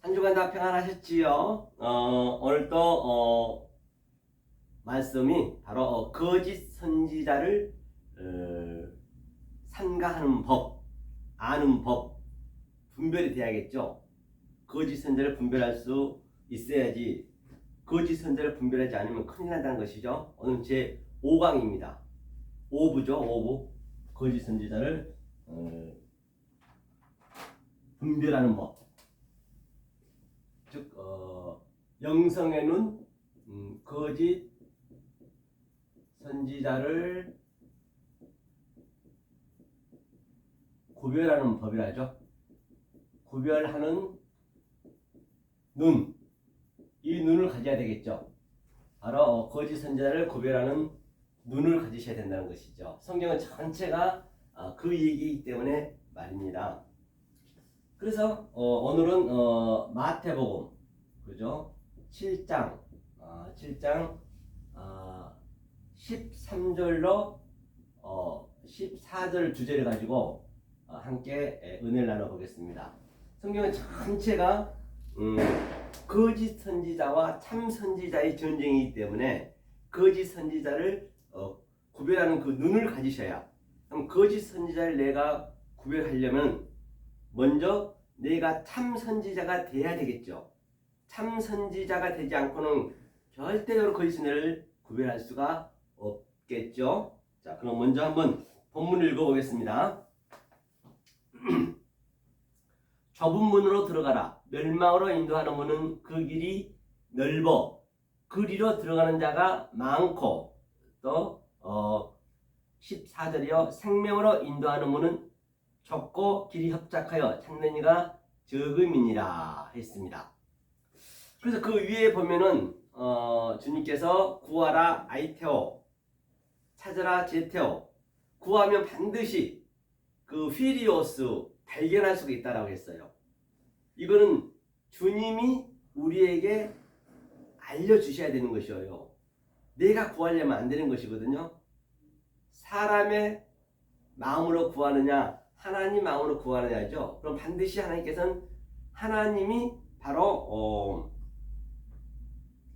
한 주간 다 평안하셨지요? 오늘 또 말씀이 바로 거짓 선지자를 삼가하는 법, 아는 법, 분별이 돼야겠죠. 거짓 선지자를 분별할 수 있어야지. 거짓 선지자를 분별하지 않으면 큰일 난다는 것이죠. 오늘 제 5강입니다. 5부죠, 5부. 거짓 선지자를 분별하는 법. 즉 영성의 눈, 거짓 선지자를 구별하는 법이라죠. 구별하는 눈, 이 눈을 가져야 되겠죠. 바로 거짓 선지자를 구별하는 눈을 가지셔야 된다는 것이죠. 성경은 전체가 그 얘기이기 때문에 말입니다. 그래서 오늘은 마태복음, 그죠? 7장 13절로 14절 주제를 가지고 함께 은혜를 나눠보겠습니다. 성경은 전체가 거짓 선지자와 참 선지자의 전쟁이기 때문에 거짓 선지자를 구별하는 그 눈을 가지셔야. 그럼 거짓 선지자를 내가 구별하려면 먼저 내가 참 선지자가 돼야 되겠죠. 참 선지자가 되지 않고는 절대로 거짓 선지자를 구별할 수가 없겠죠. 자, 그럼 먼저 한번 본문을 읽어보겠습니다. 좁은 문으로 들어가라. 멸망으로 인도하는 문은 그 길이 넓어 그리로 들어가는 자가 많고, 또 14절이요. 생명으로 인도하는 문은 좁고 길이 협착하여 찾는 이가 적음이니라 했습니다. 그래서 그 위에 보면은 주님께서 구하라 아이테오, 찾으라 제테오, 구하면 반드시 그 휘리오스 발견할 수가 있다라고 했어요. 이거는 주님이 우리에게 알려주셔야 되는 것이에요. 내가 구하려면 안 되는 것이거든요. 사람의 마음으로 구하느냐 하나님 마음으로 구하느냐죠. 그럼 반드시 하나님께서는 하나님이 바로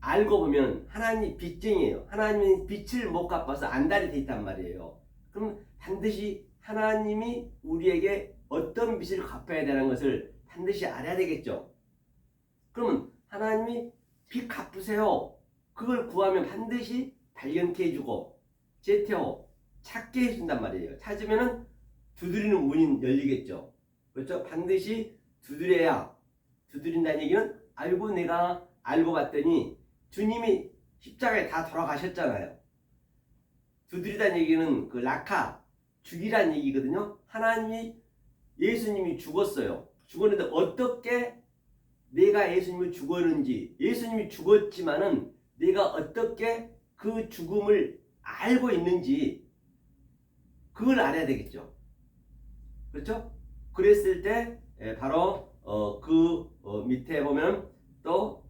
알고 보면 하나님 빚쟁이에요. 하나님이 빛을 못 갚아서 안달이 돼 있단 말이에요. 그럼 반드시 하나님이 우리에게 어떤 빚을 갚아야 되는 것을 반드시 알아야 되겠죠. 그러면 하나님이 빚 갚으세요. 그걸 구하면 반드시 발견케 해주고 제테오 찾게 해준단 말이에요. 찾으면은 두드리는 문이 열리겠죠. 그렇죠? 반드시 두드려야. 두드린다는 얘기는 내가 알고 봤더니 주님이 십자가에 다 돌아가셨잖아요. 두드리다는 얘기는 그 라카, 죽이라는 얘기거든요. 예수님이 죽었어요. 죽었는데 어떻게 내가 예수님을 죽었는지, 예수님이 죽었지만은 내가 어떻게 그 죽음을 알고 있는지 그걸 알아야 되겠죠. 그렇죠? 그랬을 때 바로 밑에 보면 또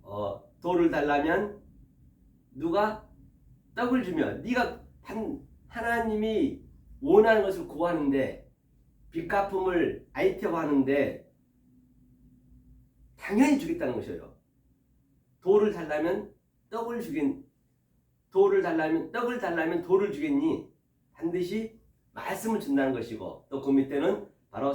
돌을 달라면 누가 떡을 주면, 네가 하나님이 원하는 것을 구하는데 빚갚음을 아이테오 하는데 당연히 주겠다는 것이에요. 돌을 달라면 떡을 달라면 돌을 주겠니? 반드시 말씀을 준다는 것이고, 또 그 밑에는 바로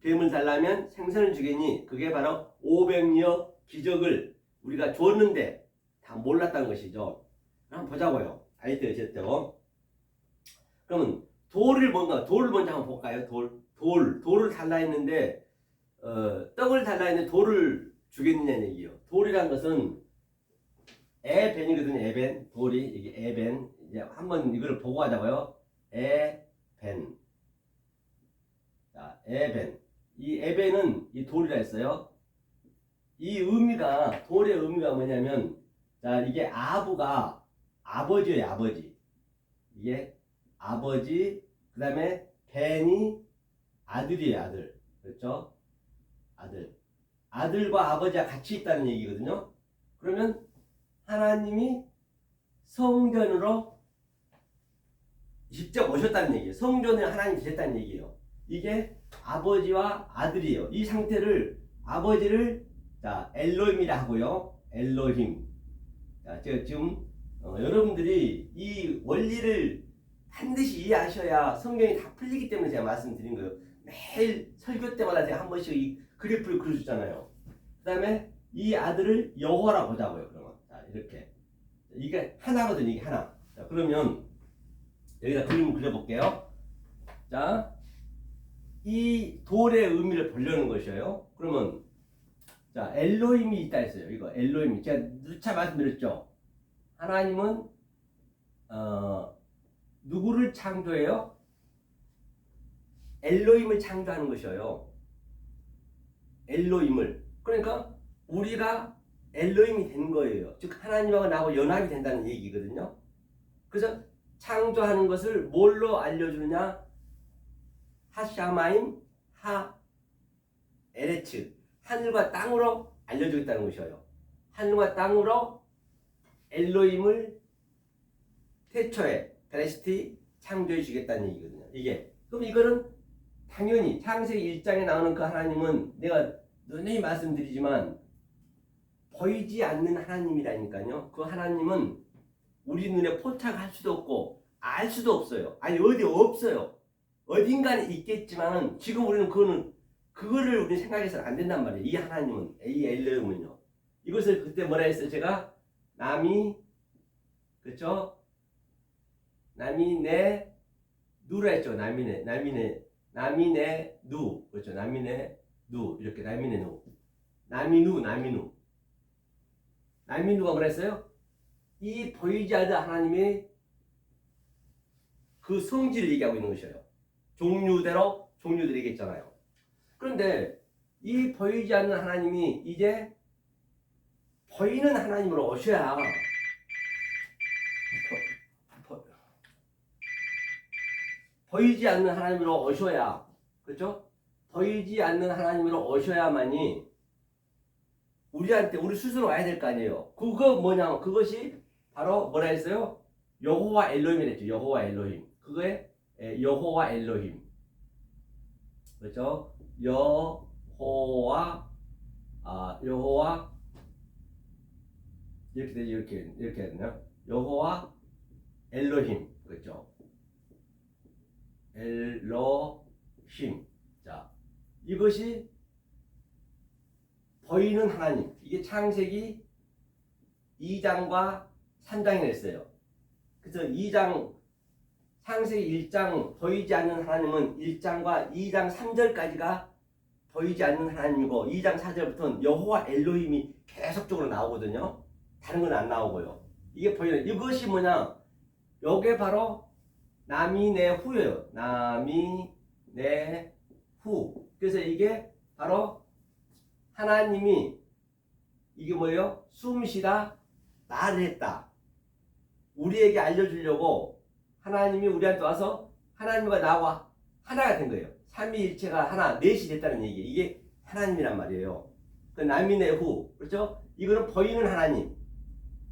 뱀을 달라면 생선을 주겠니? 그게 바로 500여 기적을 우리가 줬는데 다 몰랐다는 것이죠. 한번 보자고요. 아이테오 제때로. 그러면 돌을 먼저 한번 볼까요? 돌을 달라 했는데 떡을 달라 했는데 돌을 주겠느냐는 얘기예요. 돌이란 것은 에벤이거든요. 에벤, 돌이 이게 에벤. 이제 한번 이걸 보고 하자고요. 에벤. 자, 에벤. 이 에벤은 이 돌이라 했어요. 이 의미가, 돌의 의미가 뭐냐면, 자, 이게 아부가 아버지예요. 아버지. 이게 아버지. 그 다음에 벤이 아들이에요. 아들. 그렇죠? 아들. 아들과 아버지가 같이 있다는 얘기거든요. 그러면 하나님이 성전으로 직접 오셨다는 얘기예요. 성전에 하나님이 계셨다는 얘기예요. 이게 아버지와 아들이에요. 이 상태를, 아버지를 자, 엘로힘이라 하고요. 엘로힘. 자, 제가 지금 여러분들이 이 원리를 반드시 이해하셔야 성경이 다 풀리기 때문에 제가 말씀드린 거예요. 매일 설교 때마다 제가 한 번씩 이 그래프를 그려주잖아요. 그 다음에 이 아들을 여호와라 보자고요. 그러면 자, 이렇게 이게 하나거든요. 이게 하나. 자, 그러면 여기다 그림을 그려볼게요. 자, 이 돌의 의미를 보려는 것이에요. 그러면 자, 엘로힘이 있다 했어요. 이거 엘로힘이 제가 누차 말씀드렸죠. 하나님은 누구를 창조해요? 엘로힘을 창조하는 것이에요. 엘로힘을. 그러니까 우리가 엘로힘이 된 거예요. 즉 하나님하고 나하고 연합이 된다는 얘기거든요. 그래서 창조하는 것을 뭘로 알려주느냐? 하샤마임 하 에레츠, 하늘과 땅으로 알려주겠다는 것이에요. 하늘과 땅으로 엘로힘을 태초에 베레시티 창조해 주겠다는 얘기거든요. 이게 그럼 이거는 당연히 창세기 1장에 나오는 그 하나님은 내가 누누이 말씀드리지만 보이지 않는 하나님이라니까요. 그 하나님은 우리 눈에 포착할 수도 없고 알 수도 없어요. 아니 어디 없어요. 어딘가는 있겠지만은 지금 우리는 그거를 우리 생각해서는 안 된단 말이에요. 이 하나님은 이 엘로힘은요. 이것을 그때 뭐라 했어요? 제가 남이 그렇죠? 남이 내 누라 했죠. 남이 내 누 그렇죠. 남이 내 누 이렇게 남이 내 누 남이 누가 뭐라 했어요? 이 보이지 않는 하나님의 그 성질을 얘기하고 있는 것이에요. 종류대로 종류들 얘기했잖아요. 그런데 이 보이지 않는 하나님이 이제 보이는 하나님으로 오셔야 보이지 않는 하나님으로 오셔야 그렇죠? 보이지 않는 하나님으로 오셔야만이 우리한테 우리 스스로 와야 될 거 아니에요. 그거 뭐냐? 그것이 바로 뭐라 했어요? 여호와 엘로힘이랬죠. 여호와 엘로힘. 그거에 여호와 엘로힘. 그렇죠? 여호와 이렇게 되죠. 이렇게 해야 되나요? 여호와 엘로힘. 그렇죠? 엘로힘. 자, 이것이 보이는 하나님. 이게 창세기 2장과 3장이 됐어요. 그래서 2장 창세기 1장 보이지 않는 하나님은 1장과 2장 3절까지가 보이지 않는 하나님이고 2장 4절부터는 여호와 엘로힘이 계속적으로 나오거든요. 다른 건 안 나오고요. 이게 보이는 이것이 뭐냐? 요게 바로 남이 내 후예요. 남이 내 후. 그래서 이게 바로 하나님이 이게 뭐예요? 숨쉬다 말을 했다. 우리에게 알려주려고 하나님이 우리한테 와서 하나님과 나와 하나가 된 거예요. 삼위일체가 하나, 넷이 됐다는 얘기. 이게 하나님이란 말이에요. 그 남이 내 후. 그렇죠? 이거는 보이는 하나님.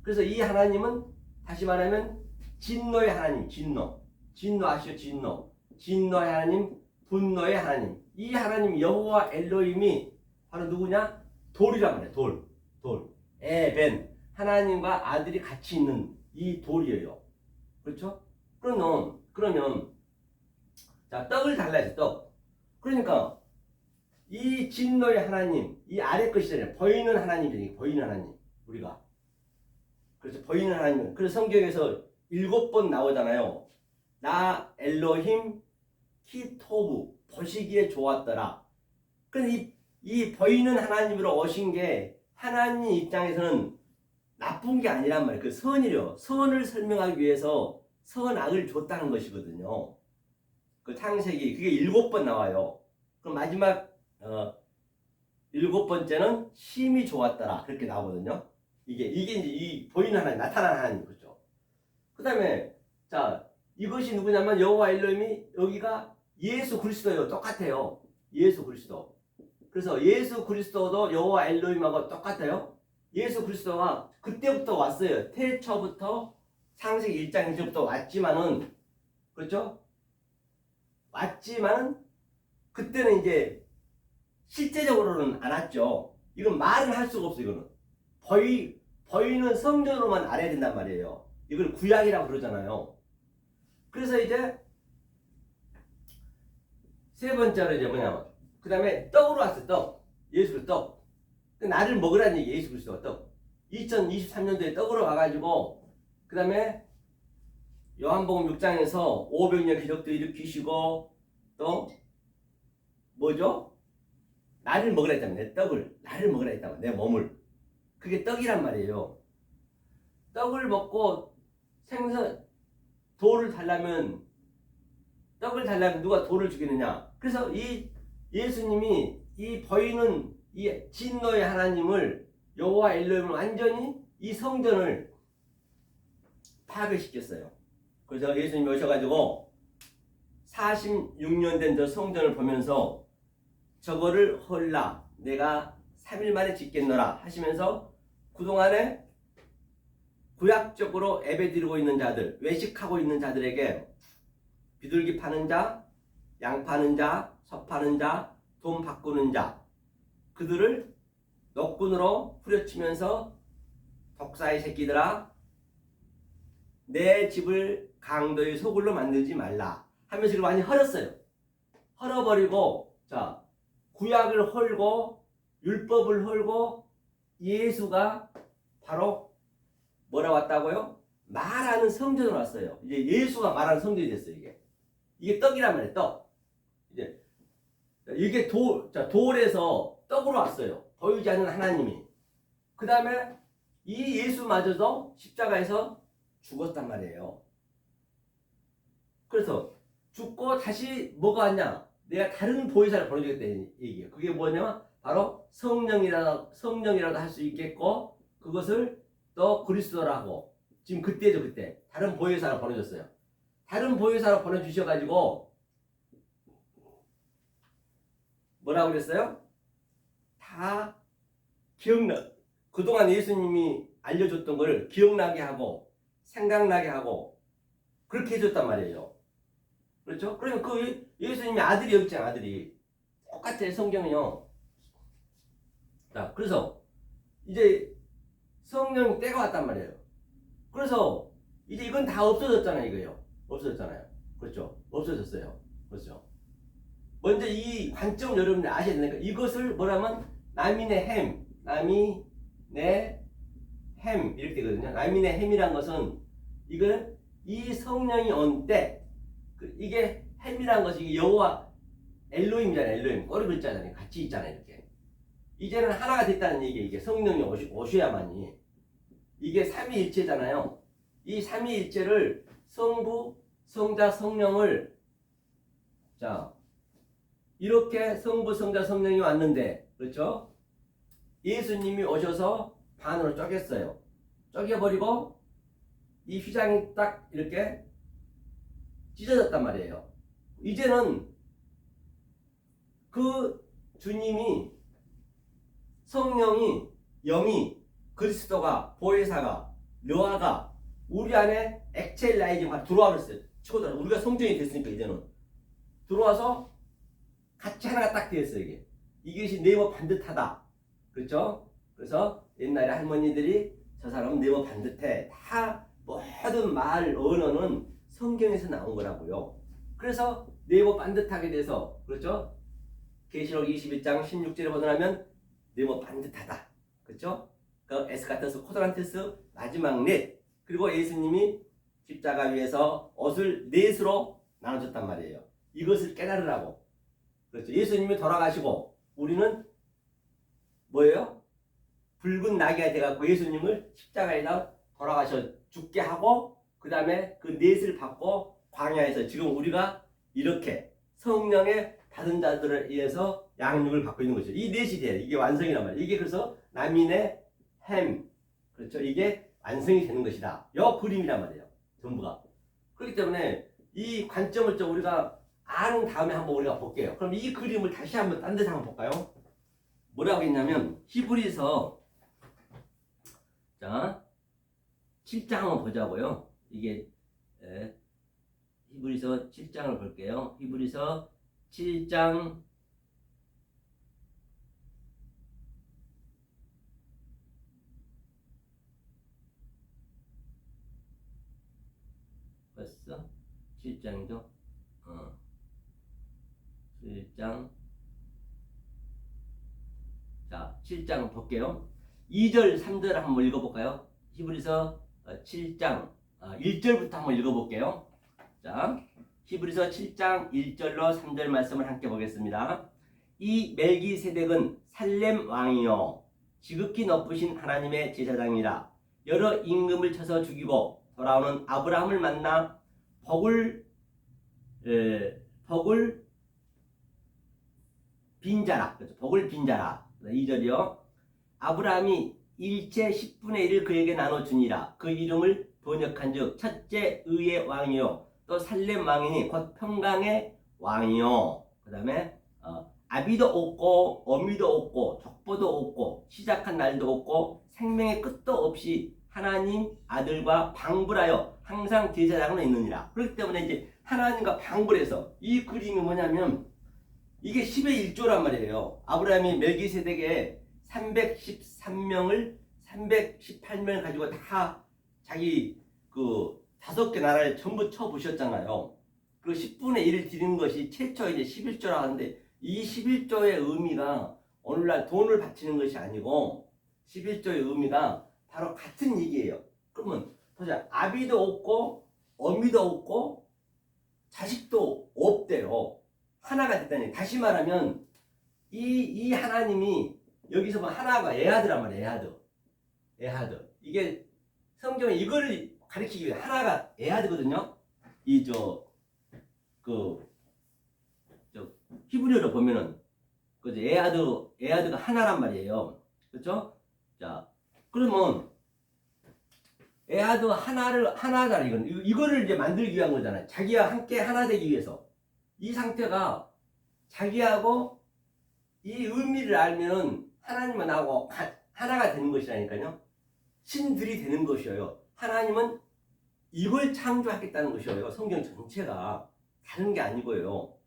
그래서 이 하나님은 다시 말하면 진노의 하나님. 진노 아시죠? 진노의 하나님, 분노의 하나님. 이 하나님 여호와 엘로힘이 바로 누구냐? 돌이란 말이에요. 돌. 에벤. 하나님과 아들이 같이 있는 이 돌이에요. 그렇죠? 그러면 자, 떡을 달라 해서 떡. 그러니까 이 진노의 하나님, 이 아래 것이잖아요. 보이는 하나님이잖아요. 보이는 하나님. 우리가. 그래서 보이는 하나님. 그래서 성경에서 7번 나오잖아요. 나 엘로힘 키토브 보시기에 좋았더라. 그런데 이 보이는 하나님으로 오신 게 하나님 입장에서는 나쁜 게 아니란 말이에요. 그 선이요. 선을 설명하기 위해서 선악을 줬다는 것이거든요. 그 창세기 그게 7번 나와요. 그럼 마지막 7번째는 심히 좋았더라. 그렇게 나오거든요. 이게 이제 이 보이는 하나님, 나타나는 하나님 그렇죠. 그다음에 자, 이것이 누구냐면 여호와 엘로힘이 여기가 예수 그리스도예요. 똑같아요. 예수 그리스도. 그래서 예수 그리스도도 여호와 엘로힘하고 똑같아요. 예수 그리스도가 그때부터 왔어요. 태초부터 창세기 1장 1절부터 왔지만은 그렇죠? 왔지만은 그때는 이제 실제적으로는 안 왔죠. 이건 말은 할 수가 없어. 이거는 버이는 성전으로만 알아야 된단 말이에요. 이걸 구약이라고 그러잖아요. 그래서 이제 세 번째로 이제 뭐냐면 그 다음에 떡으로 왔어. 떡. 예수 그리스도 떡. 나를 먹으라는 얘기. 예수 그리스도가 떡. 2023년도에 떡으로 와가지고 그 다음에 요한복음 6장에서 500년 기적도 일으키시고 또 뭐죠? 나를 먹으라 했다면 내 떡을 나를 먹으라 했다면 내 몸을 그게 떡이란 말이에요. 떡을 먹고 생선 돌을 달라면 떡을 달라면 누가 돌을 주겠느냐? 그래서 이 예수님이 이 보이는 이 진노의 하나님을 여호와 엘로힘을 완전히 이 성전을 파괴시켰어요. 그래서 예수님이 오셔가지고 46년 된 저 성전을 보면서 저거를 헐라 내가 3일 만에 짓겠노라 하시면서 그동안에 구약적으로 예배드리고 있는 자들, 외식하고 있는 자들에게 비둘기 파는 자, 양 파는 자, 소 파는 자, 돈 바꾸는 자 그들을 노끈으로 후려치면서 독사의 새끼들아 내 집을 강도의 소굴로 만들지 말라 하면서 이걸 많이 헐었어요. 헐어버리고 자 구약을 헐고 율법을 헐고 예수가 바로 뭐라 왔다고요? 말하는 성전으로 왔어요. 이제 예수가 말하는 성전이 됐어요. 이게 떡이란 말이에요. 떡. 이게 돌에서 떡으로 왔어요. 보이지 않는 하나님이. 그 다음에 이 예수마저도 십자가에서 죽었단 말이에요. 그래서 죽고 다시 뭐가 왔냐? 내가 다른 보혜사를 보내주겠다는 얘기예요. 그게 뭐냐면 바로 성령이라도 할 수 있겠고 그것을 또 그리스도라고 지금 그때죠. 그때 다른 보혜사를 보내줬어요. 다른 보혜사를 보내주셔가지고 뭐라고 그랬어요? 다 그동안 예수님이 알려줬던 걸 기억나게 하고 생각나게 하고 그렇게 해줬단 말이에요. 그렇죠? 그러면 그 예수님의 아들이 여기 있잖아요. 아들이 똑같아요. 성경은요. 자, 그래서 이제 성령 때가 왔단 말이에요. 그래서 이제 이건 다 없어졌잖아요. 이거요. 없어졌잖아요. 그렇죠? 없어졌어요. 그렇죠? 먼저 이 관점을 여러분들 아셔야 되니까 이것을 뭐라면 남인의 햄, 남인의 햄 이렇게 되거든요. 남인의 햄이란 것은 이거는 이 성령이 온 때 이게 햄이란 것이 여호와 엘로힘이잖아요. 엘로힘 꼬리 글자잖아요. 같이 있잖아요. 이렇게 이제는 하나가 됐다는 얘기. 이게 성령이 오셔야만이 이게 삼위일체잖아요. 이 삼위일체를 성부, 성자, 성령을 자 이렇게 성부, 성자, 성령이 왔는데 그렇죠? 예수님이 오셔서 반으로 쪼갰어요. 쪼개버리고 이 휘장이 딱 이렇게 찢어졌단 말이에요. 이제는 그 주님이 성령이 영이 그리스도가 보혜사가 묘하가 우리 안에 엑첼라이징 들어와 버렸어요. 치고 우리가 성전이 됐으니까 이제는 들어와서 같이 하나가 딱 되었어요. 이것이 네모 반듯하다. 그렇죠? 그래서 옛날에 할머니들이 저 사람은 네모 반듯해. 다 모든 말 언어는 성경에서 나온 거라고요. 그래서 네모 반듯하게 돼서 그렇죠? 계시록 21장 16절에 보면 네모 반듯하다. 그렇죠? 그 에스카테스 코드란테스 마지막 넷 그리고 예수님이 십자가 위에서 옷을 넷으로 나눠줬단 말이에요. 이것을 깨달으라고. 그렇죠? 예수님이 돌아가시고 우리는 뭐예요? 붉은 나귀가 돼갖고 예수님을 십자가에다 돌아가셔 죽게 하고 그 다음에 그 넷을 받고 광야에서 지금 우리가 이렇게 성령의 받은 자들에 의해서 양육을 받고 있는 거죠. 이 넷이 돼요. 이게 완성이란 말이에요. 이게 그래서 남인의 햄 그렇죠? 이게 완성이 되는 것이다. 요 그림이란 말이에요. 전부가. 그렇기 때문에 이 관점을 좀 우리가 아는 다음에 한번 우리가 볼게요. 그럼 이 그림을 다시 한번 딴 데서 한번 볼까요? 뭐라고 했냐면 히브리서 자 7장 한번 보자고요. 이게 히브리서 7장을 볼게요. 히브리서 7장 7장이죠. 7장. 자, 7장 볼게요. 2절, 3절 한번 읽어볼까요? 히브리서 7장 1절부터 한번 읽어볼게요. 자, 히브리서 7장 1절로 3절 말씀을 함께 보겠습니다. 이 멜기세덱은 살렘 왕이요 지극히 높으신 하나님의 제사장이라. 여러 임금을 쳐서 죽이고 돌아오는 아브라함을 만나 복을 빈자라. 그렇죠? 복을 빈자라. 2절이요. 아브라함이 일체 10분의 1을 그에게 나눠주니라. 그 이름을 번역한 즉 첫째 의의 왕이요 또 살렘 왕이니 곧 평강의 왕이요. 그 다음에 아비도 없고 어미도 없고 족보도 없고 시작한 날도 없고 생명의 끝도 없이 하나님 아들과 방불하여 항상 제사장으로 있느니라. 그렇기 때문에 이제 하나님과 방불해서 이 그림이 뭐냐면 이게 10의 1조란 말이에요. 아브라함이 멜기세덱의 313명을 318명을 가지고 다 자기 그 5개 나라를 전부 쳐부셨잖아요. 그 10분의 1을 드리는 것이 최초 이제 11조라고 하는데 이 11조의 의미가 오늘날 돈을 바치는 것이 아니고 11조의 의미가 바로 같은 얘기예요. 그러면 보자. 아비도 없고 어미도 없고 자식도 없대요. 하나가 됐다니. 다시 말하면 이 하나님이 여기서 뭐 하나가 에하드란 말이에요. 에하드. 이게 성경에 이거를 가리키기 위해 하나가 에하드거든요. 히브리어로 보면은 그죠? 에하드가 하나란 말이에요. 그렇죠? 자, 그러면 에하드 하나다 이거를 이제 만들기 위한 거잖아요. 자기와 함께 하나 되기 위해서. 이 상태가 자기하고 이 의미를 알면은 하나님은 나하고 하나가 되는 것이라니까요. 신들이 되는 것이에요. 하나님은 이걸 창조하겠다는 것이에요. 성경 전체가 다른 게 아니고요.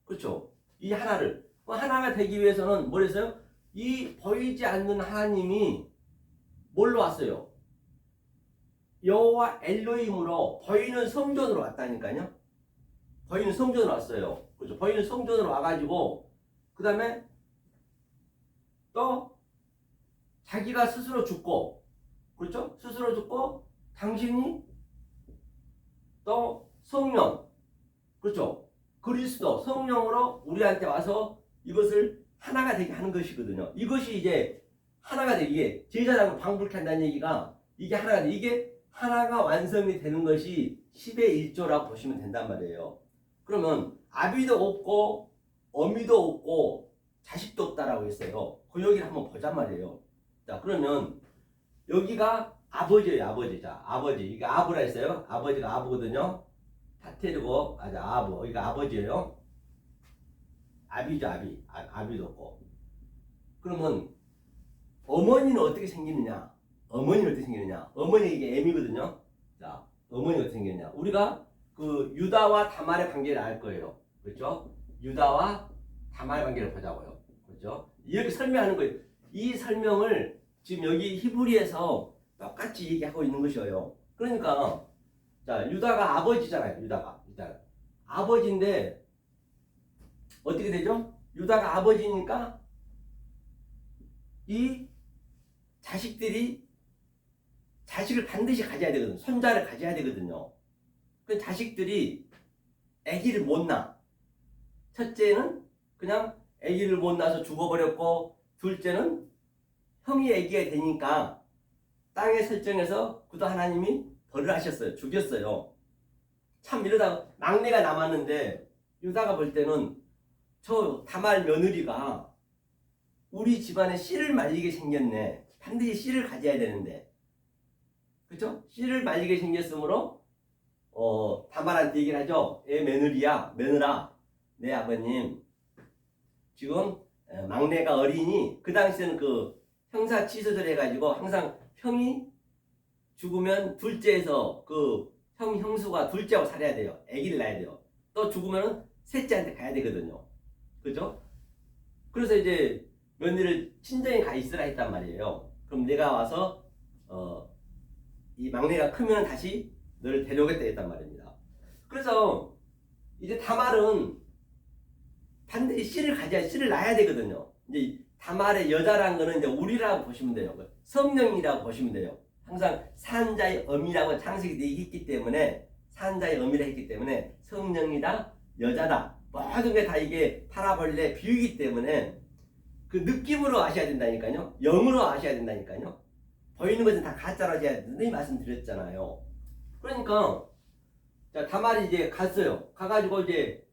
그렇죠? 이 하나가 되기 위해서는 뭘 했어요? 이 보이지 않는 하나님이 뭘로 왔어요? 여호와 엘로힘으로 보이는 성전으로 왔다니까요. 보이는 성전으로 왔어요. 그렇죠? 보이는 성전으로 와가지고 그 다음에 또 자기가 스스로 죽고, 그렇죠? 스스로 죽고 당신이 또 성령, 그렇죠? 그리스도 성령으로 우리한테 와서 이것을 하나가 되게 하는 것이거든요. 이것이 이제 하나가 되게 제사장을 방불케 한다는 얘기가 이게 하나가 돼. 이게 하나가 완성이 되는 것이 10의 1조라고 보시면 된단 말이에요. 그러면 아비도 없고 어미도 없고 자식도 없다라고 했어요. 그 여기를 한번 보자 말이에요. 자, 그러면 여기가 아버지예요. 아버지. 자, 아버지. 이게 아브라 했어요. 아버지가 아부거든요. 다 때리고 아부. 여기가 아버지예요. 아비죠. 아비도 없고. 그러면 어머니는 어떻게 생기느냐? 어머니 이게 M이거든요. 자, 어머니가 어떻게 생겼냐? 우리가 그 유다와 다말의 관계를 알 거예요. 그렇죠? 유다와 다말의 관계를 보자고요. 그렇죠? 이렇게 설명하는 거예요. 이 설명을 지금 여기 히브리에서 똑같이 얘기하고 있는 것이에요. 그러니까 자, 유다가 아버지잖아요. 유다가 아버지인데 어떻게 되죠? 유다가 아버지니까 이 자식을 반드시 가져야 되거든요. 손자를 가져야 되거든요. 그 자식들이 아기를 못 낳아. 첫째는 그냥 아기를 못 낳아서 죽어버렸고, 둘째는 형이 아기가 되니까 땅에 설정해서 그도 하나님이 벌을 하셨어요. 죽였어요. 참 이러다가 막내가 남았는데 유다가 볼 때는 저 다말 며느리가 우리 집안에 씨를 말리게 생겼네. 반드시 씨를 가져야 되는데, 그렇죠? 씨를 말리게 생겼으므로 다말한테 얘기를 하죠. 며느라, 내 아버님 지금 막내가 어리니, 그 당시에는 그 형사 취소를 해가지고 항상 형이 죽으면 둘째에서 그 형수가 둘째하고 살아야 돼요. 아기를 낳아야 돼요. 또 죽으면 셋째한테 가야 되거든요. 그죠? 그래서 이제 며느리를 친정에 가 있으라 했단 말이에요. 그럼 내가 와서 이 막내가 크면 다시 너를 데려오겠다 했단 말입니다. 그래서 이제 다말은 반드시 씨를 가져야 씨를 낳아야 되거든요. 이제 다말의 여자라는 거는 이제 우리라고 보시면 돼요. 성령이라고 보시면 돼요. 항상 산자의 엄이라고 창세기 되어 있기 때문에 산자의 엄이라 했기 때문에 성령이다 여자다 모든 게 다 이게 파라볼레 비유이기 때문에 그 느낌으로 아셔야 된다니까요. 영으로 아셔야 된다니까요. 보이는 것은 다 가짜로 아셔야 된다는 말씀드렸잖아요. 그러니까 자 다말이 이제 갔어요. 가가지고 이제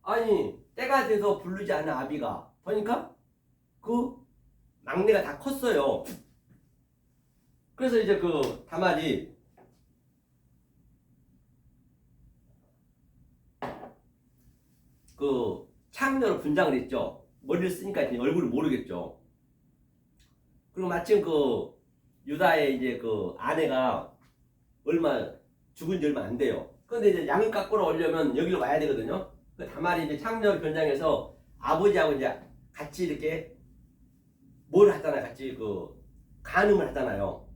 아니 때가 돼서 부르지 않은 아비가 보니까 그 막내가 다 컸어요. 그래서 이제 그 다말이 그 창녀로 분장을 했죠. 머리를 쓰니까 얼굴을 모르겠죠. 그리고 마침 그 유다의 이제 그 아내가 얼마 죽은 지 얼마 안 돼요. 그런데 이제 양을 깎으러 오려면 여기로 와야 되거든요. 그 다말이 이제 창녀로 변장해서 아버지하고 이제 같이 이렇게 뭘 하잖아요. 같이 그 간음을 하잖아요.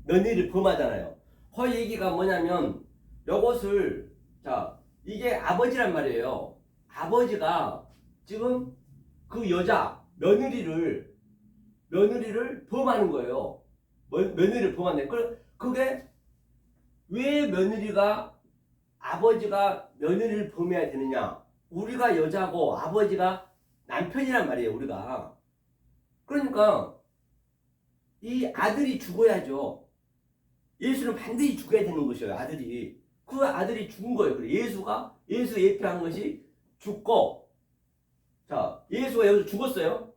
며느리를 범하잖아요. 그 얘기가 뭐냐면 요것을 자 이게 아버지란 말이에요. 아버지가 지금 그 여자 며느리를 범하는 거예요. 며느리를 범하네. 그게 왜 며느리가 아버지가 며느리를 범해야 되느냐? 우리가 여자고 아버지가 남편이란 말이에요. 우리가 그러니까 이 아들이 죽어야죠. 예수는 반드시 죽어야 되는 것이에요. 아들이 그 아들이 죽은 거예요. 그래 예수 예표한 것이 죽고 자 예수가 여기서 죽었어요.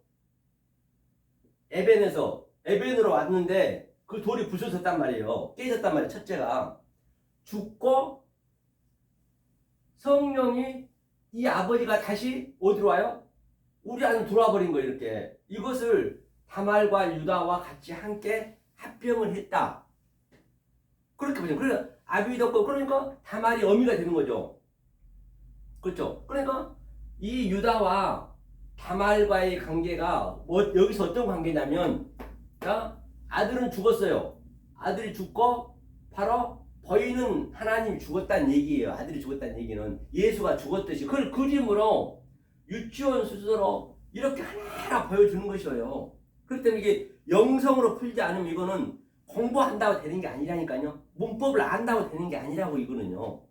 에벤으로 왔는데 그 돌이 부서졌단 말이에요. 깨졌단 말이에요. 첫째가 죽고 성령이 이 아버지가 다시 어디로 와요? 우리 안에 들어와 버린 거예요. 이렇게 이것을 다말과 유다와 같이 함께 합병을 했다. 그렇게 보죠. 그래서 아비도 없고 그러니까 다말이 어미가 되는 거죠. 그렇죠. 그러니까 이 유다와 다말과의 관계가 여기서 어떤 관계냐면 자, 아들은 죽었어요. 아들이 죽고 바로 보이는 하나님이 죽었다는 얘기예요. 아들이 죽었다는 얘기는 예수가 죽었듯이 그걸 그림으로 유치원 수준으로 이렇게 하나하나 보여주는 것이에요. 그렇기 때문에 이게 영성으로 풀지 않으면 이거는 공부한다고 되는 게 아니라니까요. 문법을 안다고 되는 게 아니라고 이거는요.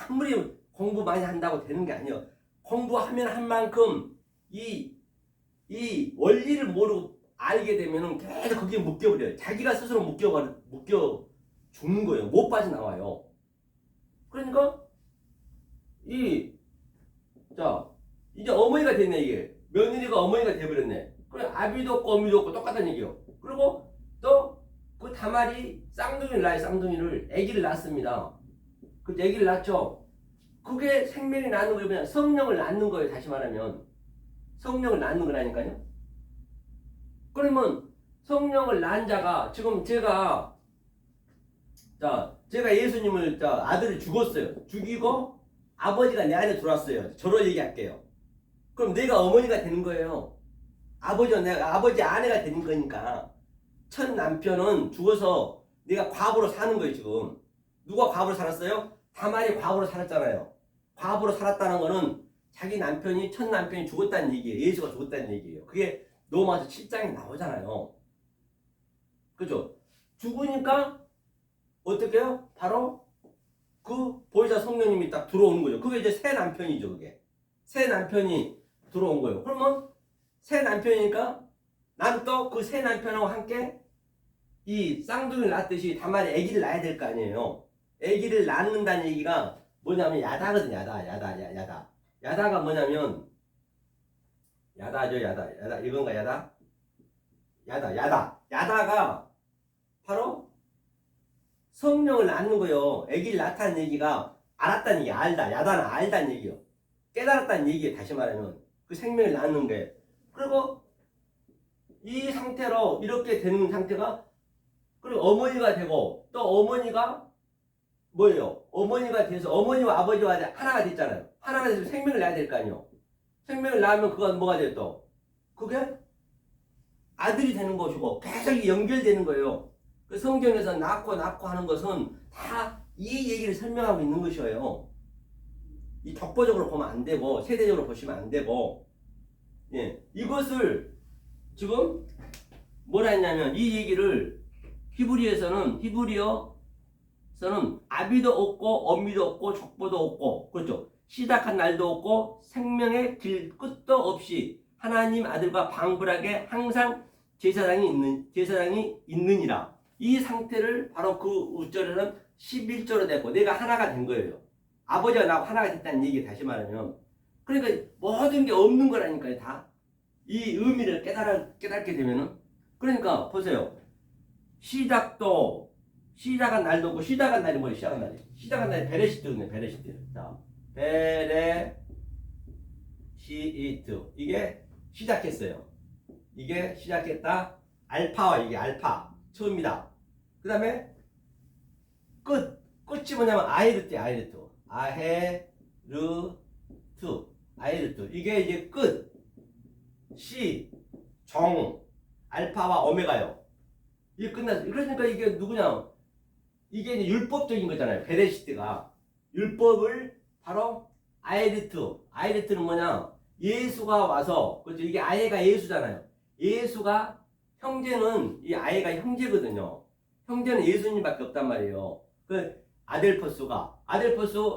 아무리 공부 많이 한다고 되는 게 아니에요. 공부하면 한 만큼 이 원리를 모르고 알게 되면은 계속 거기에 묶여버려요. 자기가 스스로 묶여 죽는 거예요. 못 빠져나와요. 그러니까 이제 어머니가 됐네. 이게 며느리가 어머니가 돼버렸네. 그래 아비도 없고 어미도 없고 똑같은 얘기요. 그리고 또 그 다말이 쌍둥이를 낳아요. 쌍둥이를 아기를 낳습니다. 그 아기를 낳죠. 그게 생명이 낳는 거예요. 그냥 성령을 낳는 거예요. 다시 말하면 성령을 낳는 거라니까요. 그러면 성령을 낳은 자가 지금 제가 예수님을 아들을 죽었어요. 죽이고 아버지가 내 안에 들어왔어요. 저로 얘기할게요. 그럼 내가 어머니가 되는 거예요. 내가 아버지 아내가 되는 거니까. 첫 남편은 죽어서 내가 과부로 사는 거예요. 지금 누가 과부로 살았어요? 다말이 과부로 살았잖아요. 과부로 살았다는 거는 자기 남편이 첫 남편이 죽었다는 얘기예요. 예수가 죽었다는 얘기예요. 그게 로마서 7장에 나오잖아요. 그죠? 죽으니까 어떻게 해요? 바로 그 보혜사 성령님이 딱 들어오는 거죠. 그게 이제 새 남편이죠. 그게 새 남편이 들어온 거예요. 그러면 새 남편이니까 난 또 그 새 남편하고 함께 이 쌍둥이를 낳듯이 다말이 아기를 낳아야 될 거 아니에요. 아기를 낳는다는 얘기가 뭐냐면 야다거든. 야다가 뭐냐면 야다죠. 야다 이건가 야다? 야다가 바로 성령을 낳는 거예요. 아기를 낳다는 얘기가 알았다는 얘기, 알다. 야다는 알다는 얘기요. 깨달았다는 얘기예요. 다시 말하면 그 생명을 낳는 게. 그리고 이 상태로 이렇게 되는 상태가 그리고 어머니가 되고 또 어머니가 뭐예요? 어머니가 돼서 어머니와 아버지와 하나가 됐잖아요. 하나가 돼서 생명을 낳아야 될 거 아니에요. 생명을 낳으면 그건 뭐가 돼요 또? 그게 아들이 되는 것이고 계속 연결되는 거예요. 그 성경에서 낳고 하는 것은 다 이 얘기를 설명하고 있는 것이에요. 이 격보적으로 보면 안 되고 세대적으로 보시면 안 되고, 예, 이것을 지금 뭐라 했냐면 이 얘기를 히브리어서는 아비도 없고 어미도 없고 족보도 없고, 그렇죠, 시작한 날도 없고 생명의 길 끝도 없이 하나님 아들과 방불하게 항상 제사장이 있느니라. 이 상태를 바로 그 우절에는 11조로 됐고 내가 하나가 된 거예요. 아버지가 나하고 하나가 됐다는 얘기. 다시 말하면 그러니까 모든 게 없는 거라니까요. 다 이 의미를 깨닫게 되면은, 그러니까 보세요. 시작한 날도 없고, 시작한 날이 뭐예요? 시작한 날이 베레시트네. 베레시트. 자, 베레시트, 이게 시작했어요. 이게 시작했다. 알파와 이게 알파 처음이다. 그 다음에 끝이 뭐냐면 아이르트. 이게 이제 끝. 알파와 오메가요. 이게 끝났어. 그러니까 이게 누구냐? 이게 이제 율법적인 거잖아요. 베레시트가 율법을 바로 아이르트는 뭐냐? 예수가 와서, 그렇죠? 이게 아예가 예수잖아요. 예수가, 형제는, 이 아예가 형제거든요. 형제는 예수님밖에 없단 말이에요. 그 아델포스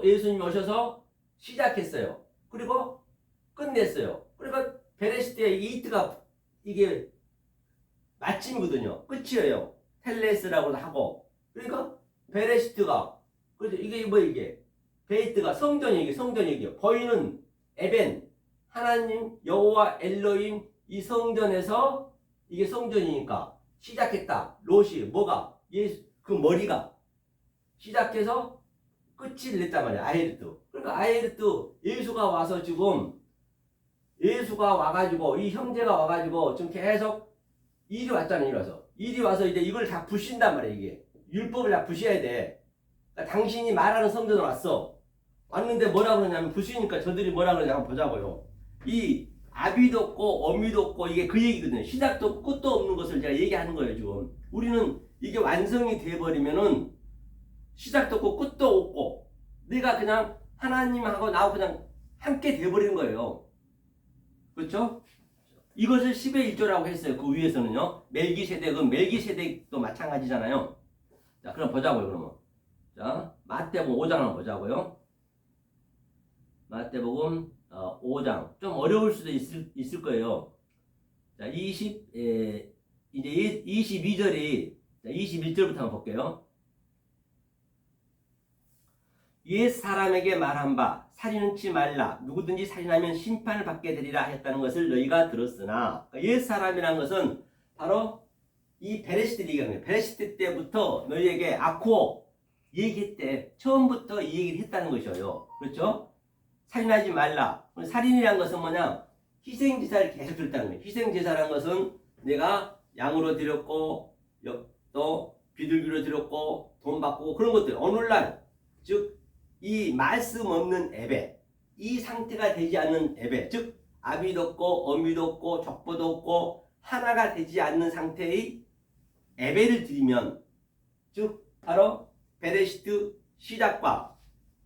예수님이 오셔서 시작했어요. 그리고 끝냈어요. 그러니까 베레시트의 이트가 이게 마침이거든요. 끝이에요. 텔레스라고도 하고. 그러니까 베레시트가, 그렇죠? 이게 뭐 이게 베이트가 성전이에요. 보이는 에벤, 하나님 여호와 엘로힘, 이 성전에서, 이게 성전이니까 시작했다. 롯이 뭐가 예수, 그 머리가 시작해서 끝을 냈단 말이야. 아이르트. 그러니까 아이르트, 예수가 와서 지금, 예수가 와가지고 이 형제가 와가지고 지금 계속 일이 왔잖아요. 일이 와서 이제 이걸 다 부신단 말이야. 이게 율법을 다 부셔야 돼. 그러니까 당신이 말하는 성전으로 왔는데 뭐라 그러냐면, 부시니까 저들이 뭐라 그러냐 한번 보자고요. 이 아비도 없고 어미도 없고, 이게 그 얘기거든요. 시작도 없고 끝도 없는 것을 제가 얘기하는 거예요. 지금 우리는 이게 완성이 돼버리면은 시작도 없고 끝도 없고, 내가 그냥 하나님하고 나하고 그냥 함께 돼버리는 거예요. 그렇죠? 이것을 10의 1조라고 했어요. 그 위에서는요. 멜기세덱도 마찬가지잖아요. 자, 그럼 보자고요. 그러면 자, 마태복음 5장 한번 보자고요. 마태복음 5장. 좀 어려울 수도 있을 거예요. 자, 이제 22절이, 21절부터 한번 볼게요. 옛 사람에게 말한 바 살인치 말라, 누구든지 살인하면 심판을 받게 되리라 했다는 것을 너희가 들었으나, 옛 사람이라는 것은 바로 이 베레시트 얘기하는 거예요. 베레시트 때부터 너희에게 아쿠오 얘기했대. 처음부터 이 얘기를 했다는 것이에요. 그렇죠? 살인하지 말라. 살인이라는 것은 뭐냐? 희생제사를 계속 드렸다는 거예요. 희생제사라는 것은 내가 양으로 드렸고, 또 비둘기로 드렸고, 돈 받고, 그런 것들. 오늘날, 즉 이 말씀 없는 예배, 이 상태가 되지 않는 예배, 즉 아비도 없고 어미도 없고 족보도 없고 하나가 되지 않는 상태의 예배를 드리면, 즉 바로 베레시트 시작과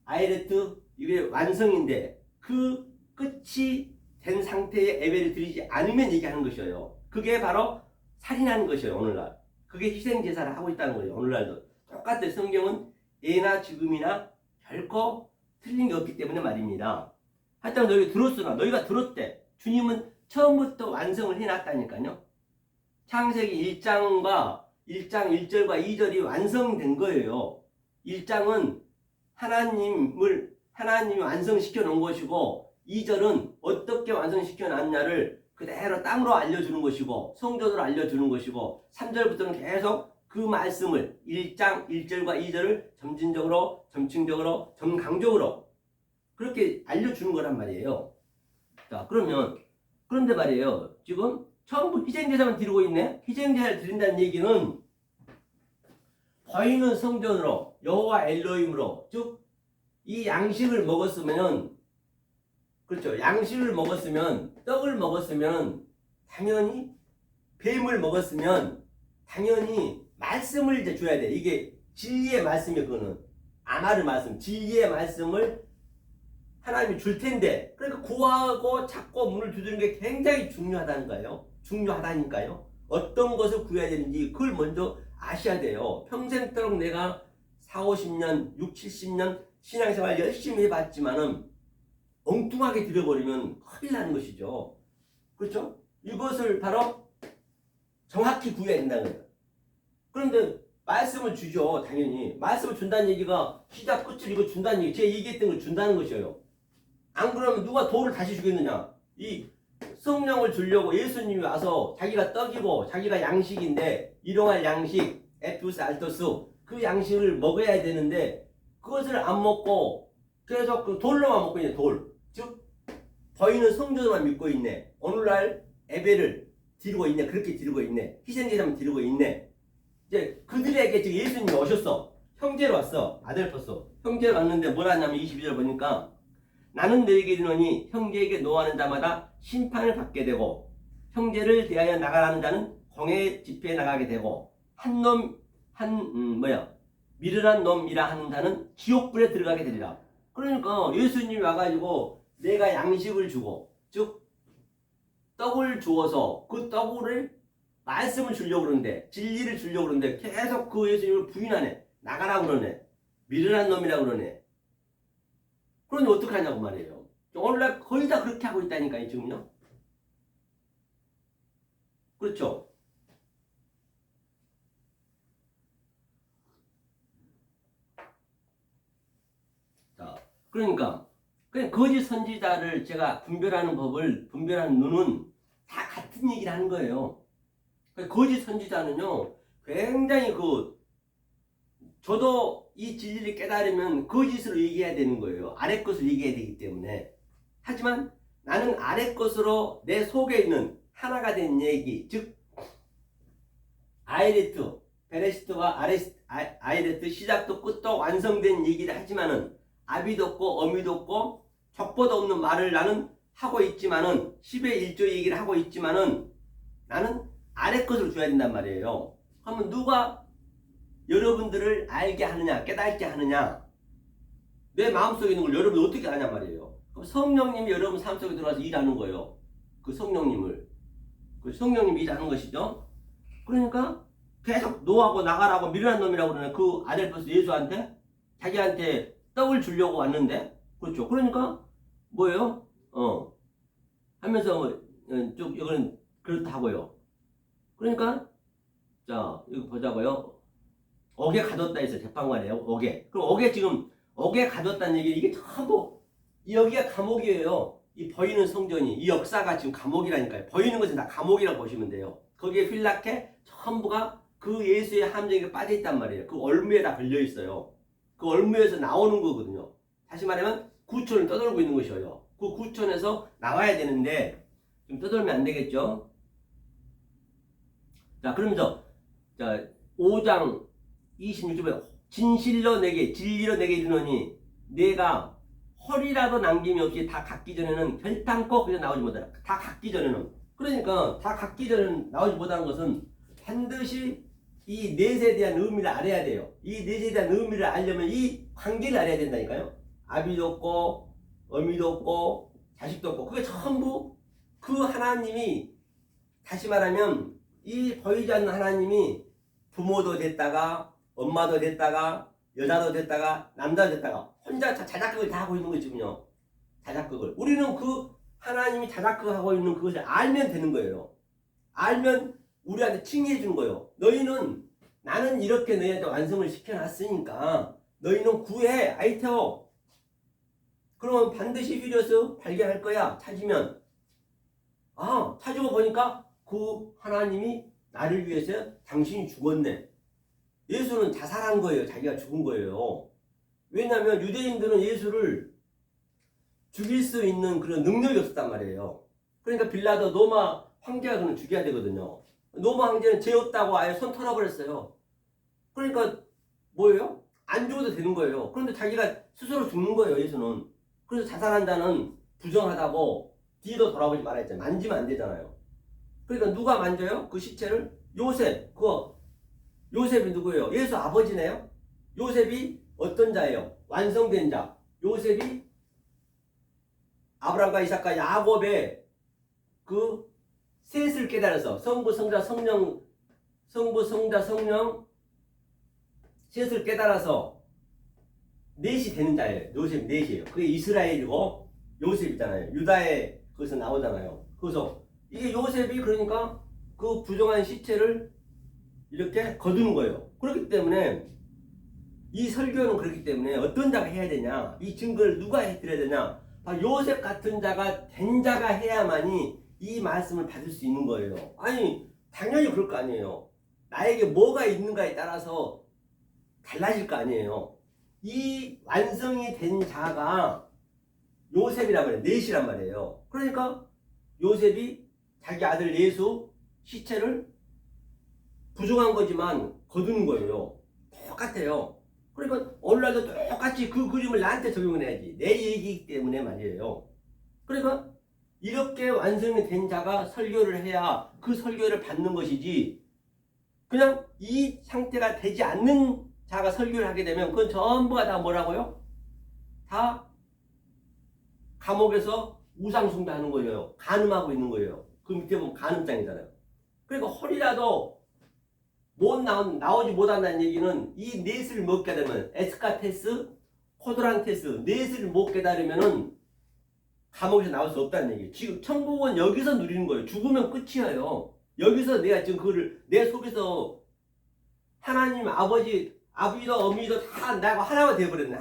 아이레트 이게 완성인데, 그 끝이 된 상태의 예배를 드리지 않으면 얘기하는 것이에요. 그게 바로 살인하는 것이에요. 오늘날 그게 희생제사를 하고 있다는 거예요. 오늘날도 똑같아요. 성경은 예나 지금이나 결코 틀린 게 없기 때문에 말입니다. 하여튼 너희가 들었대. 주님은 처음부터 완성을 해놨다니까요. 창세기 1장 1절과 2절이 완성된 거예요. 1장은 하나님이 완성시켜 놓은 것이고, 2절은 어떻게 완성시켜 놨냐를 그대로 땅으로 알려주는 것이고, 성전으로 알려주는 것이고, 3절부터는 계속 그 말씀을 1장 1절과 2절을 점층적으로 점강적으로 그렇게 알려주는 거란 말이에요. 자, 그런데 말이에요. 지금 처음부터 희생제사만 드리고 있네. 희생제사를 드린다는 얘기는 보이는 성전으로 여호와 엘로힘으로, 즉 이 양식을 먹었으면, 그렇죠, 양식을 먹었으면, 떡을 먹었으면 당연히, 뱀을 먹었으면 당연히 말씀을 이제 줘야 돼. 이게 진리의 말씀이야. 그거는 아마르 말씀, 진리의 말씀을 하나님이 줄 텐데, 그러니까 구하고 찾고 문을 두드리는 게 굉장히 중요하다는 거예요. 중요하다니까요. 어떤 것을 구해야 되는지 그걸 먼저 아셔야 돼요. 평생도록 내가 4, 50년, 6, 70년 신앙생활 열심히 해봤지만은 엉뚱하게 들여버리면 큰일 나는 것이죠. 그렇죠? 이것을 바로 정확히 구해야 된다는 거예요. 그런데 말씀을 주죠. 당연히. 말씀을 준다는 얘기가 시작 끝을 이거 준다는 얘기, 제가 얘기했던 걸 준다는 것이에요. 안 그러면 누가 돌을 다시 주겠느냐. 이 성령을 주려고 예수님이 와서 자기가 떡이고 자기가 양식인데 일용할 양식, 에투스, 알토스 그 양식을 먹어야 되는데 그것을 안 먹고 계속 그 돌로만 먹고 있네. 돌. 즉 저희는 성전만 믿고 있네. 오늘날 예배를 드리고 있네. 그렇게 드리고 있네. 희생제사만 드리고 있네. 이제 그들에게 지금 예수님이 오셨어. 형제로 왔어. 아델포스. 형제로 왔는데 뭐라 하냐면 22절 보니까 나는 너에게 이르노니 형제에게 노하는 자마다 심판을 받게 되고 형제를 대하여 나가라는 자는 공회 집회에 나가게 되고 미련한 놈이라 하는 자는 지옥불에 들어가게 되리라. 그러니까 예수님이 와가지고 내가 양식을 주고 즉 떡을 주어서 그 떡을 말씀을 주려고 그러는데 진리를 주려고 그러는데 계속 그 예수님을 부인하네. 나가라고 그러네. 미련한 놈이라고 그러네. 그러니 어떡하냐고 말이에요. 오늘날 거의 다 그렇게 하고 있다니까요, 지금요. 그렇죠? 자, 그러니까 그냥 거짓 선지자를 제가 분별하는 법을, 분별하는 눈은 다 같은 얘기를 하는 거예요. 거짓 선지자는요, 굉장히 저도 이 진리를 깨달으면 거짓으로 얘기해야 되는 거예요. 아래 것을 얘기해야 되기 때문에. 하지만 나는 아래 것으로 내 속에 있는 하나가 된 얘기, 즉 아이레트, 베레시트와 아이레트 시작도 끝도 완성된 얘기를 하지만은 아비도 없고 어미도 없고 족보도 없는 말을 나는 하고 있지만은 10의 1조 얘기를 하고 있지만은 나는 아래 것을 줘야 된단 말이에요. 그러면 누가 여러분들을 알게 하느냐, 깨닫게 하느냐, 내 마음속에 있는 걸 여러분이 어떻게 아냐 말이에요. 그럼 성령님이 여러분 삶 속에 들어와서 일하는 거예요. 그 성령님을. 그 성령님이 일하는 것이죠. 그러니까 계속 노하고 나가라고 미련한 놈이라고 그러는 그 아델포스 예수한테 자기한테 떡을 주려고 왔는데, 그렇죠. 그러니까 뭐예요? 하면서 쭉 이거는 그렇다고요. 그러니까 자 이거 보자고요. 옥에 가뒀다 해서 재판관이에요. 옥에. 그럼 옥에 지금 옥에 가뒀다는 얘기 이게 전부 여기가 감옥이에요. 이 보이는 성전이 이 역사가 지금 감옥이라니까요. 보이는 것은 다 감옥이라고 보시면 돼요. 거기에 휠라케 전부가 그 예수의 함정에 빠져 있단 말이에요. 그 얼무에 다 걸려 있어요. 그 얼무에서 나오는 거거든요. 다시 말하면 구천을 떠돌고 있는 것이에요. 그 구천에서 나와야 되는데 좀 떠돌면 안 되겠죠. 자 그러면서 자 5장 26절에 진실로 내게 진리로 내게 이르노니 내가 헐이라도 남김이 없이 다 갖기 전에는 결단코 그저 나오지 못하라. 다 갖기 전에는. 그러니까 다 갖기 전에는 나오지 못하는 것은 반드시 이 넷에 대한 의미를 알아야 돼요. 이 넷에 대한 의미를 알려면 이 관계를 알아야 된다니까요. 아비도 없고 어미도 없고 자식도 없고 그게 전부 그 하나님이 다시 말하면 이 보이지 않는 하나님이 부모도 됐다가 엄마도 됐다가 여자도 됐다가 남자도 됐다가 혼자 자작극을 다 하고 있는 거예요. 지금요. 자작극을. 우리는 그 하나님이 자작극 하고 있는 그것을 알면 되는 거예요. 알면 우리한테 칭의해 주는 거예요. 너희는 나는 이렇게 너희한테 완성을 시켜놨으니까 너희는 구해 아이테오. 그러면 반드시 휘려서 발견할 거야. 찾으면. 찾고 보니까 그 하나님이 나를 위해서 당신이 죽었네. 예수는 자살한 거예요. 자기가 죽은 거예요. 왜냐하면 유대인들은 예수를 죽일 수 있는 그런 능력이 없었단 말이에요. 그러니까 빌라도 로마 황제가 그는 죽여야 되거든요. 로마 황제는 죄 없다고 아예 손 털어버렸어요. 그러니까 뭐예요? 안 죽어도 되는 거예요. 그런데 자기가 스스로 죽는 거예요. 예수는. 그래서 자살한 자는 부정하다고 뒤도 돌아보지 말아야 했잖아요. 만지면 안 되잖아요. 그러니까 누가 만져요? 그 시체를? 요셉. 요셉이 누구예요? 예수 아버지네요. 요셉이 어떤 자예요? 완성된 자. 요셉이 아브라함과 이삭과 야곱의 그 셋을 깨달아서 성부, 성자, 성령, 성부, 성자, 성령 셋을 깨달아서 넷이 되는 자예요. 요셉 넷이에요. 그게 이스라엘이고 요셉이잖아요. 유다의 거기서 나오잖아요. 그래서 이게 요셉이 그러니까 그 부정한 시체를 이렇게 거두는 거예요. 그렇기 때문에 이 설교는 그렇기 때문에 어떤 자가 해야 되냐, 이 증거를 누가 해드려야 되냐, 바로 요셉 같은 자가 된 자가 해야만이 이 말씀을 받을 수 있는 거예요. 아니 당연히 그럴 거 아니에요. 나에게 뭐가 있는가에 따라서 달라질 거 아니에요. 이 완성이 된 자가 요셉이란 말이에요. 넷이란 말이에요. 그러니까 요셉이 자기 아들 예수 시체를 부정한 거지만 거두는 거예요. 똑같아요. 그러니까 오늘날도 똑같이 그 그림을 나한테 적용을 해야지. 내 얘기이기 때문에 말이에요. 그러니까 이렇게 완성이 된 자가 설교를 해야 그 설교를 받는 것이지, 그냥 이 상태가 되지 않는 자가 설교를 하게 되면 그건 전부가 다 뭐라고요? 다 감옥에서 우상 숭배하는 거예요. 간음하고 있는 거예요. 그 밑에 보면 간음장이잖아요. 그러니까 홀이라도 나오지 못한다는 얘기는 이 넷을 못 깨달으면, 에스카테스, 코드란테스 넷을 못 깨달으면은 감옥에서 나올 수 없다는 얘기예요. 지금 천국은 여기서 누리는 거예요. 죽으면 끝이에요. 여기서 내가 지금 그거를 내 속에서 하나님 아버지도 어머니도 다 나하고 하나가 되어버렸네.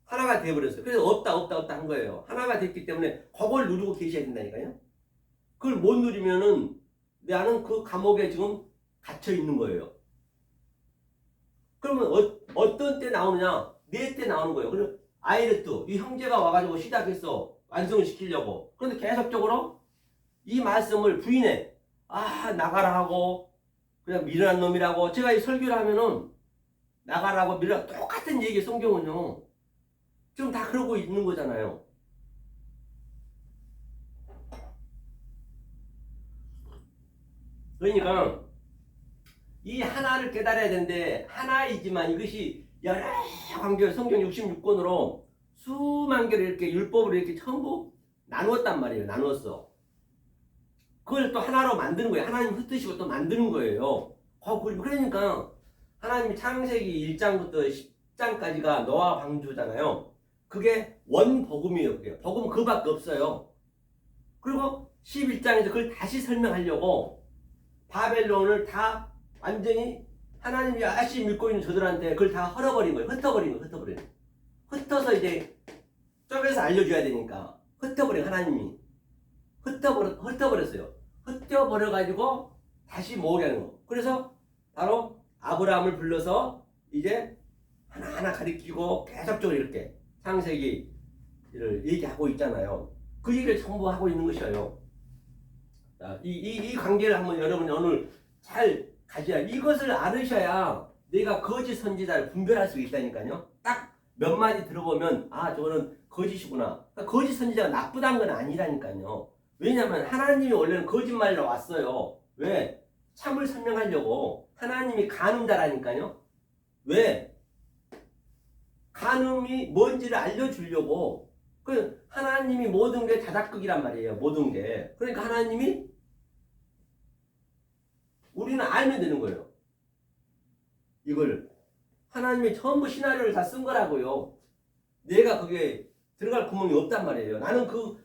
하나가 되어버렸어요. 그래서 없다 한 거예요. 하나가 됐기 때문에 그걸 누리고 계셔야 된다니까요. 그걸 못 누리면은 나는 그 감옥에 지금 갇혀 있는 거예요. 그러면 어떤 때 나오느냐? 네 때 나오는 거예요. 그리고 아이르트, 이 형제가 와가지고 시작했어. 완성을 시키려고. 그런데 계속적으로 이 말씀을 부인해. 나가라 하고, 그냥 미련한 놈이라고. 제가 이 설교를 하면은 나가라고 미련, 똑같은 얘기, 성경은요. 지금 다 그러고 있는 거잖아요. 그러니까 이 하나를 깨달아야 되는데, 하나이지만 이것이 여러 관계, 성경 66권으로 수만 개를 이렇게 율법으로 이렇게 전부 나누었단 말이에요. 나누었어. 그걸 또 하나로 만드는 거예요. 하나님 흩으시고 또 만드는 거예요. 그러니까 하나님이 창세기 1장부터 10장까지가 노아 방주잖아요. 그게 원복음이에요. 그게 복음 그밖에 없어요. 그리고 11장에서 그걸 다시 설명하려고 바벨론을 다 완전히 하나님이 열심히 믿고 있는 저들한테 그걸 다 헐어버린 거예요. 흩어버린 거예요. 흩어서 이제 쪼개서 알려줘야 되니까 흩어버린 하나님이 흩어버렸어요. 흩어버려가지고 다시 모으게 하는 거. 그래서 바로 아브라함을 불러서 이제 하나하나 가리키고 계속적으로 이렇게 창세기를 얘기하고 있잖아요. 그 얘기를 전부 하고 있는 것이에요. 자, 이 관계를 한번 여러분이 오늘 잘 가져야, 이것을 알으셔야 내가 거짓 선지자를 분별할 수 있다니까요. 딱 몇 마디 들어보면 저거는 거짓이구나. 거짓 선지자가 나쁘다는 건 아니라니까요. 왜냐하면 하나님이 원래는 거짓말로 왔어요. 왜? 참을 설명하려고. 하나님이 간음자라니까요. 왜? 간음이 뭔지를 알려주려고. 하나님이 모든 게 자작극이란 말이에요. 모든 게. 그러니까 하나님이 우리는 알면 되는 거예요. 이걸 하나님이 전부 시나리오를 다 쓴 거라고요. 내가 거기에 들어갈 구멍이 없단 말이에요. 나는 그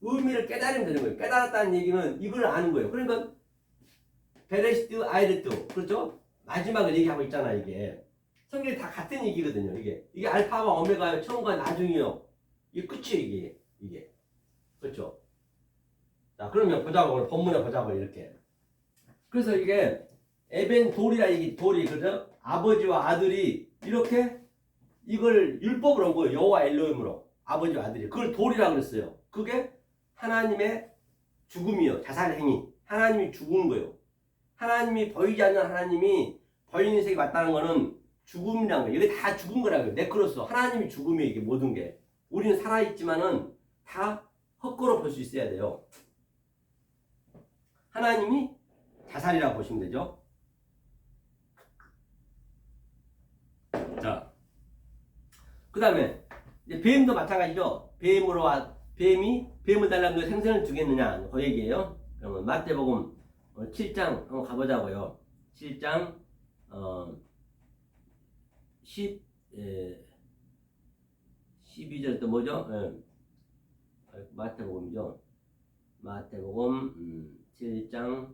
의미를 깨달으면 되는 거예요. 깨달았다는 얘기는 이걸 아는 거예요. 그러니까 베레시트, 아이르트, 그렇죠? 마지막을 얘기하고 있잖아. 이게 성경이 다 같은 얘기거든요. 이게 알파와 오메가요, 처음과 나중이요. 이게 끝이에요. 이게 그렇죠? 자, 그러면 보자고. 오늘 본문에 보자고. 이렇게. 그래서 이게 에벤 돌이라 얘기, 돌이, 그죠? 아버지와 아들이 이렇게 이걸 율법으로 한 거예요. 여호와 엘로힘으로. 아버지와 아들이. 그걸 돌이라 그랬어요. 그게 하나님의 죽음이요. 자살행위. 하나님이 죽은 거예요. 하나님이 보이지 않는 하나님이 보이는 세계 왔다는 거는 죽음이란 거예요. 이게 다 죽은 거라고요. 네크로스. 하나님이 죽음이에요. 이게 모든 게. 우리는 살아있지만은 다 헛거로 볼 수 있어야 돼요. 하나님이 자살이라고 보시면 되죠. 자, 그 다음에 이제 뱀도 마찬가지죠. 뱀을 달라면 너 생선을 주겠느냐 그 얘기예요. 그러면 마태복음 7장 한번 가보자고요. 7장 12절 또 뭐죠? 마태복음이죠. 마태복음 7장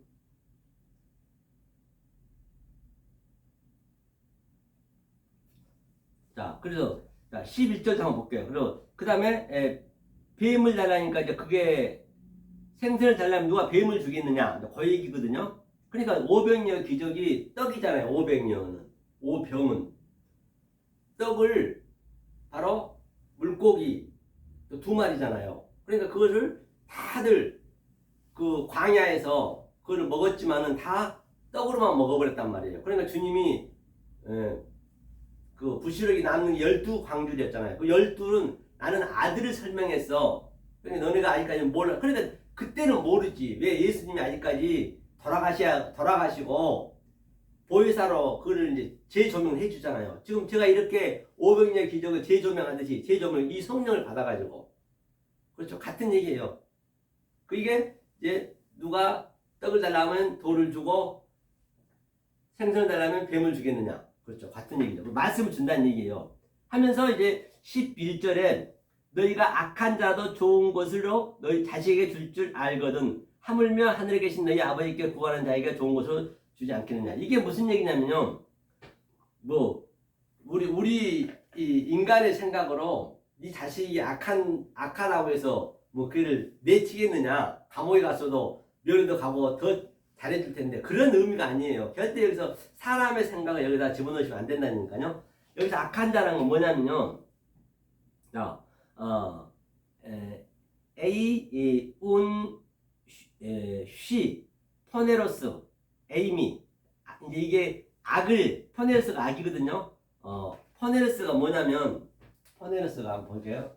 자, 그래서 11절 한번 볼게요. 그리고 그 다음에 뱀을 달라니까 이제 그게 생선을 달라면 누가 뱀을 주겠느냐 그 얘기거든요. 그러니까 500여 기적이 떡이잖아요. 500은 떡을 바로 물고기 두 마리잖아요. 그러니까 그거를 다들 그 광야에서 그걸 먹었지만은 다 떡으로만 먹어버렸단 말이에요. 그러니까 주님이 그 부시력이 남는 12광주였잖아요. 그 12는 나는 아들을 설명했어. 그러니까 너네가 아직까지 몰라. 그러니까 그때는 모르지. 왜 예수님이 아직까지 돌아가시고 보혜사로 그를 이제 재조명을 해주잖아요. 지금 제가 이렇게 500년 기적을 재조명하듯이 이 성령을 받아가지고 그렇죠. 같은 얘기예요. 그게 이제 누가 떡을 달라면 돌을 주고 생선을 달라면 뱀을 주겠느냐. 그렇죠. 같은 얘기죠. 말씀을 준다는 얘기예요. 하면서 이제 11절에 너희가 악한 자도 좋은 것으로 너희 자식에게 줄 알거든 하물며 하늘에 계신 너희 아버지께 구하는 자에게 좋은 것을 주지 않겠느냐. 이게 무슨 얘기냐면요. 뭐 우리 이 인간의 생각으로 네 자식이 악하다고 해서 뭐 그를 내치겠느냐. 감옥에 갔어도 면회도 가고 더 잘해줄 텐데 그런 의미가 아니에요. 절대 여기서 사람의 생각을 여기다 집어넣으시면 안 된다니까요. 여기서 악한 자라는 건 뭐냐면요. 쉬 포네로스 에이미 이제 이게 포네로스가 악이거든요. 포네로스가 뭐냐면 포네로스가 한번 볼게요.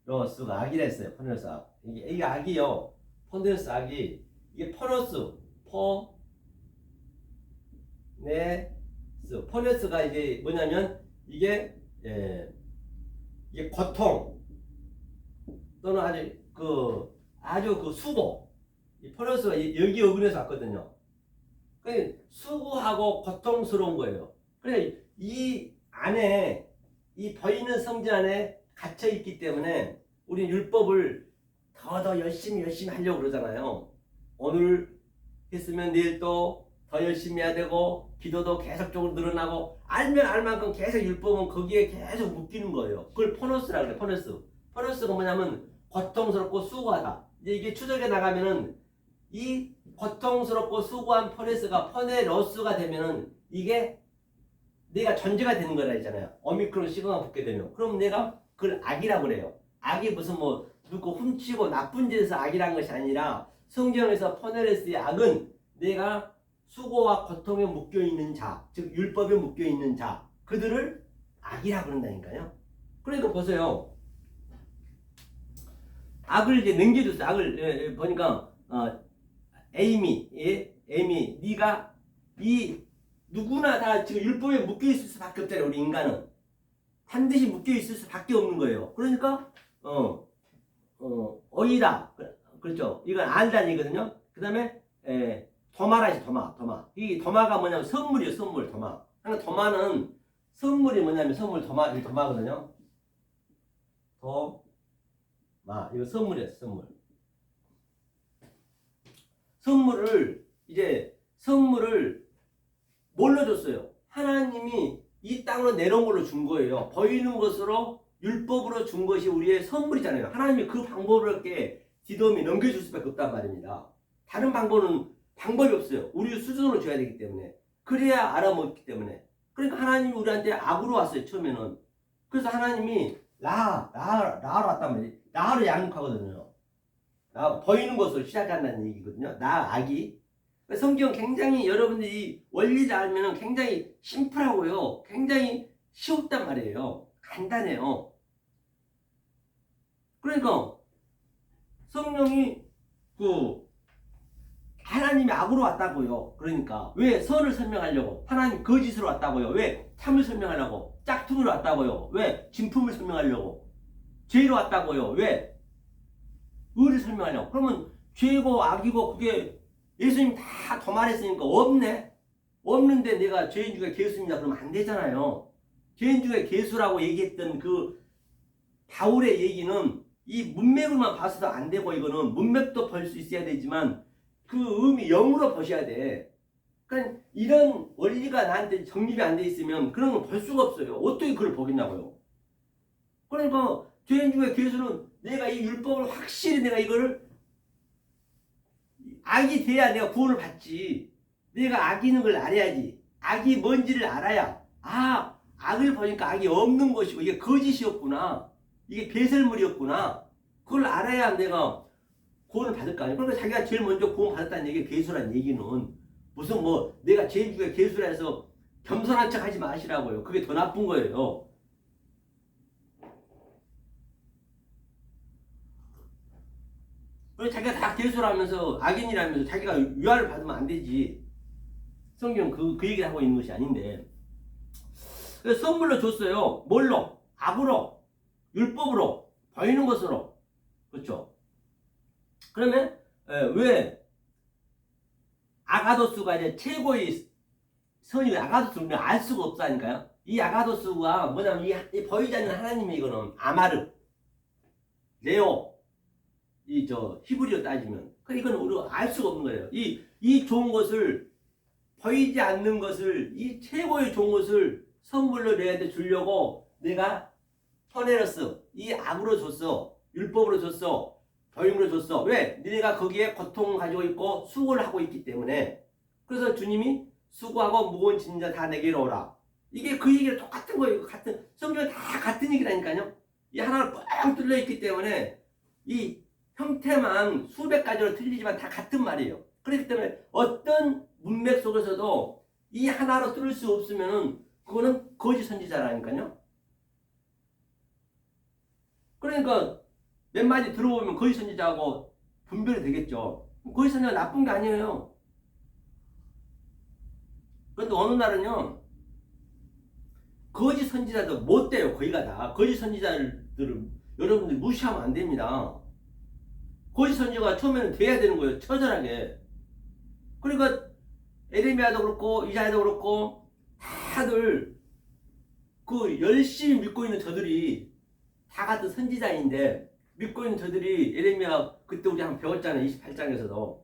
포네로스가 악이라 했어요. 포네로스 악. 이게 악이요. 포네로스 악이 이게 포네로스가 이제 뭐냐면 이게 고통 또는 아주 그 수고 이 포네로스가 여기 어근에서 왔거든요. 그러니까 수고하고 고통스러운 거예요. 그러니까 이 안에 이 보이는 성질 안에 갇혀 있기 때문에 우리 율법을 더 열심히 하려고 그러잖아요. 오늘 했으면 내일 또 더 열심히 해야 되고 기도도 계속적으로 늘어나고 알면 알 만큼 계속 율법은 거기에 계속 묶이는 거예요. 그걸 포너스라고 그래요. 포너스가 뭐냐면 고통스럽고 수고하다. 이제 이게 추적에 나가면은 이 고통스럽고 수고한 포네로스가 되면은 이게 내가 존재가 되는 거라 했잖아요. 오미크론 시그마 붙게 되면. 그럼 내가 그걸 악이라고 그래요. 악이 무슨 뭐 누구 훔치고 나쁜 짓에서 악이란 것이 아니라 성경에서 포네레스의 악은 내가 수고와 고통에 묶여있는 자, 즉 율법에 묶여있는 자, 그들을 악이라고 그런다니까요. 그러니까 보세요. 악을 이제 넘겨줬어요. 악을 보니까 에이미, 네가 누구나 다 지금 율법에 묶여있을 수밖에 없잖아요. 우리 인간은 반드시 묶여있을 수밖에 없는 거예요. 그러니까 어이다. 그렇죠. 이건 알다는 얘기거든요. 그 다음에 도마라지 도마. 이 도마가 뭐냐면 선물이에요. 선물 도마. 그러니까 도마는 선물이 뭐냐면 이 도마거든요. 도마 이거 선물이에요. 선물을 뭘로 줬어요? 하나님이 이 땅으로 내려온 걸로 준 거예요. 보이는 것으로 율법으로 준 것이 우리의 선물이잖아요. 하나님이 그 방법을 이렇게 디돔이 넘겨줄 수밖에 없단 말입니다. 다른 방법이 없어요. 우리 수준으로 줘야 되기 때문에. 그래야 알아먹기 때문에. 그러니까 하나님이 우리한테 악으로 왔어요. 처음에는. 그래서 하나님이 라하로 왔단 말이에요. 라하로 양육하거든요. 보이는 것으로 시작한다는 얘기거든요. 악이. 성경 굉장히 여러분들이 원리를 알면 굉장히 심플하고요. 굉장히 쉬웠단 말이에요. 간단해요. 그러니까 성령이 하나님이 악으로 왔다고요. 그러니까 왜 선을 설명하려고? 하나님 거짓으로 왔다고요. 왜 참을 설명하려고? 짝퉁으로 왔다고요. 왜 진품을 설명하려고? 죄로 왔다고요. 왜 의를 설명하려고? 그러면 죄고 악이고 그게 예수님 다 도말했으니까 없네. 없는데 내가 죄인 중에 괴수입니다. 그러면 안 되잖아요. 죄인 중에 괴수라고 얘기했던 그 바울의 얘기는 이 문맥을만 봐서도 안 되고 이거는 문맥도 볼 수 있어야 되지만 그 의미 영으로 보셔야 돼. 그러니까 이런 원리가 나한테 정립이 안 돼 있으면 그런 걸 볼 수가 없어요. 어떻게 그걸 보겠냐고요. 그러니까 죄인 중에 괴수는 내가 이 율법을 확실히 내가 이거를 악이 돼야 내가 구원을 받지. 내가 악이 있는 걸 알아야지. 악이 뭔지를 알아야 악을 보니까 악이 없는 것이고 이게 거짓이었구나. 이게 배설물이었구나. 그걸 알아야 내가 구원을 받을 거 아니에요. 그러니까 자기가 제일 먼저 구원 받았다는 얘기가 괴수란 얘기는 무슨 뭐 내가 죄인 중에 괴수라 해서 겸손한 척 하지 마시라고요. 그게 더 나쁜 거예요. 그리고 자기가 다 괴수라면서 악인이라면서 자기가 위안을 받으면 안 되지. 성경 그 얘기를 하고 있는 것이 아닌데. 그래서 선물로 줬어요. 뭘로? 악으로, 율법으로, 보이는 것으로. 그렇죠? 그러면 왜 아가도스가 이제 최고의 선이 아가도스를 알 수가 없다니까요. 이 아가도스가 뭐냐면 이 보이지 않는 하나님의 이거는 아마르, 레오, 히브리어 따지면 이건 우리가 알 수가 없는 거예요. 이 좋은 것을 보이지 않는 것을 이 최고의 좋은 것을 선물로 내한테 주려고 내가 토네러스 이 악으로 줬어. 율법으로 줬어. 보임으로 줬어. 왜? 너네가 거기에 고통을 가지고 있고 수고를 하고 있기 때문에. 그래서 주님이 수고하고 무거운 짐진 자 다 내게로 오라. 이게 그 얘기랑 똑같은 거예요. 같은 성경은 다 같은 얘기라니까요. 이 하나로 뻥 뚫려 있기 때문에 이 형태만 수백 가지로 틀리지만 다 같은 말이에요. 그렇기 때문에 어떤 문맥 속에서도 이 하나로 뚫을 수 없으면은 그거는 거짓 선지자라니까요. 그러니까 몇 마디 들어보면 거짓 선지자하고 분별이 되겠죠. 거짓 선지자가 나쁜 게 아니에요. 그런데 어느 날은요, 거짓 선지자도 못 돼요. 거기가 다. 거짓 선지자들을 여러분들이 무시하면 안 됩니다. 거짓 선지자가 처음에는 돼야 되는 거예요. 처절하게. 그러니까 에레미야도 그렇고 이사야도 그렇고 다들 그 열심히 믿고 있는 저들이 다 같은 선지자인데 믿고 있는 저들이 에레미야 그때 우리 한번 배웠잖아요. 28장에서도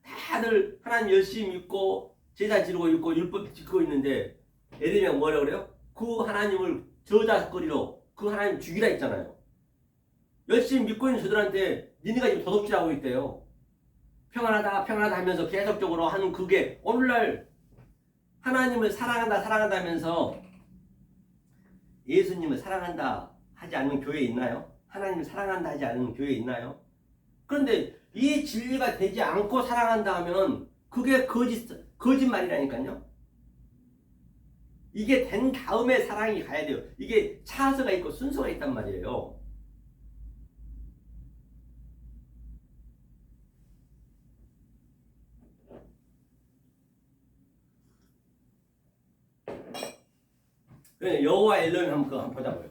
다들 하나님 열심히 믿고 제사 지르고 있고 율법 지키고 있는데 에레미야 뭐라 그래요? 그 하나님을 저작거리로 그 하나님 죽이라 했잖아요. 열심히 믿고 있는 저들한테 니네가 지금 도둑질하고 있대요. 평안하다 평안하다 하면서 계속적으로 하는 그게 오늘날 하나님을 사랑한다 하면서 예수님을 사랑한다 하지 않는 교회 있나요? 하나님을 사랑한다 하지 않는 교회 있나요? 그런데 이 진리가 되지 않고 사랑한다 하면 그게 거짓말이라니까요. 이게 된 다음에 사랑이 가야 돼요. 이게 차서가 있고 순서가 있단 말이에요. 여호와 엘로힘 한번 보자고요.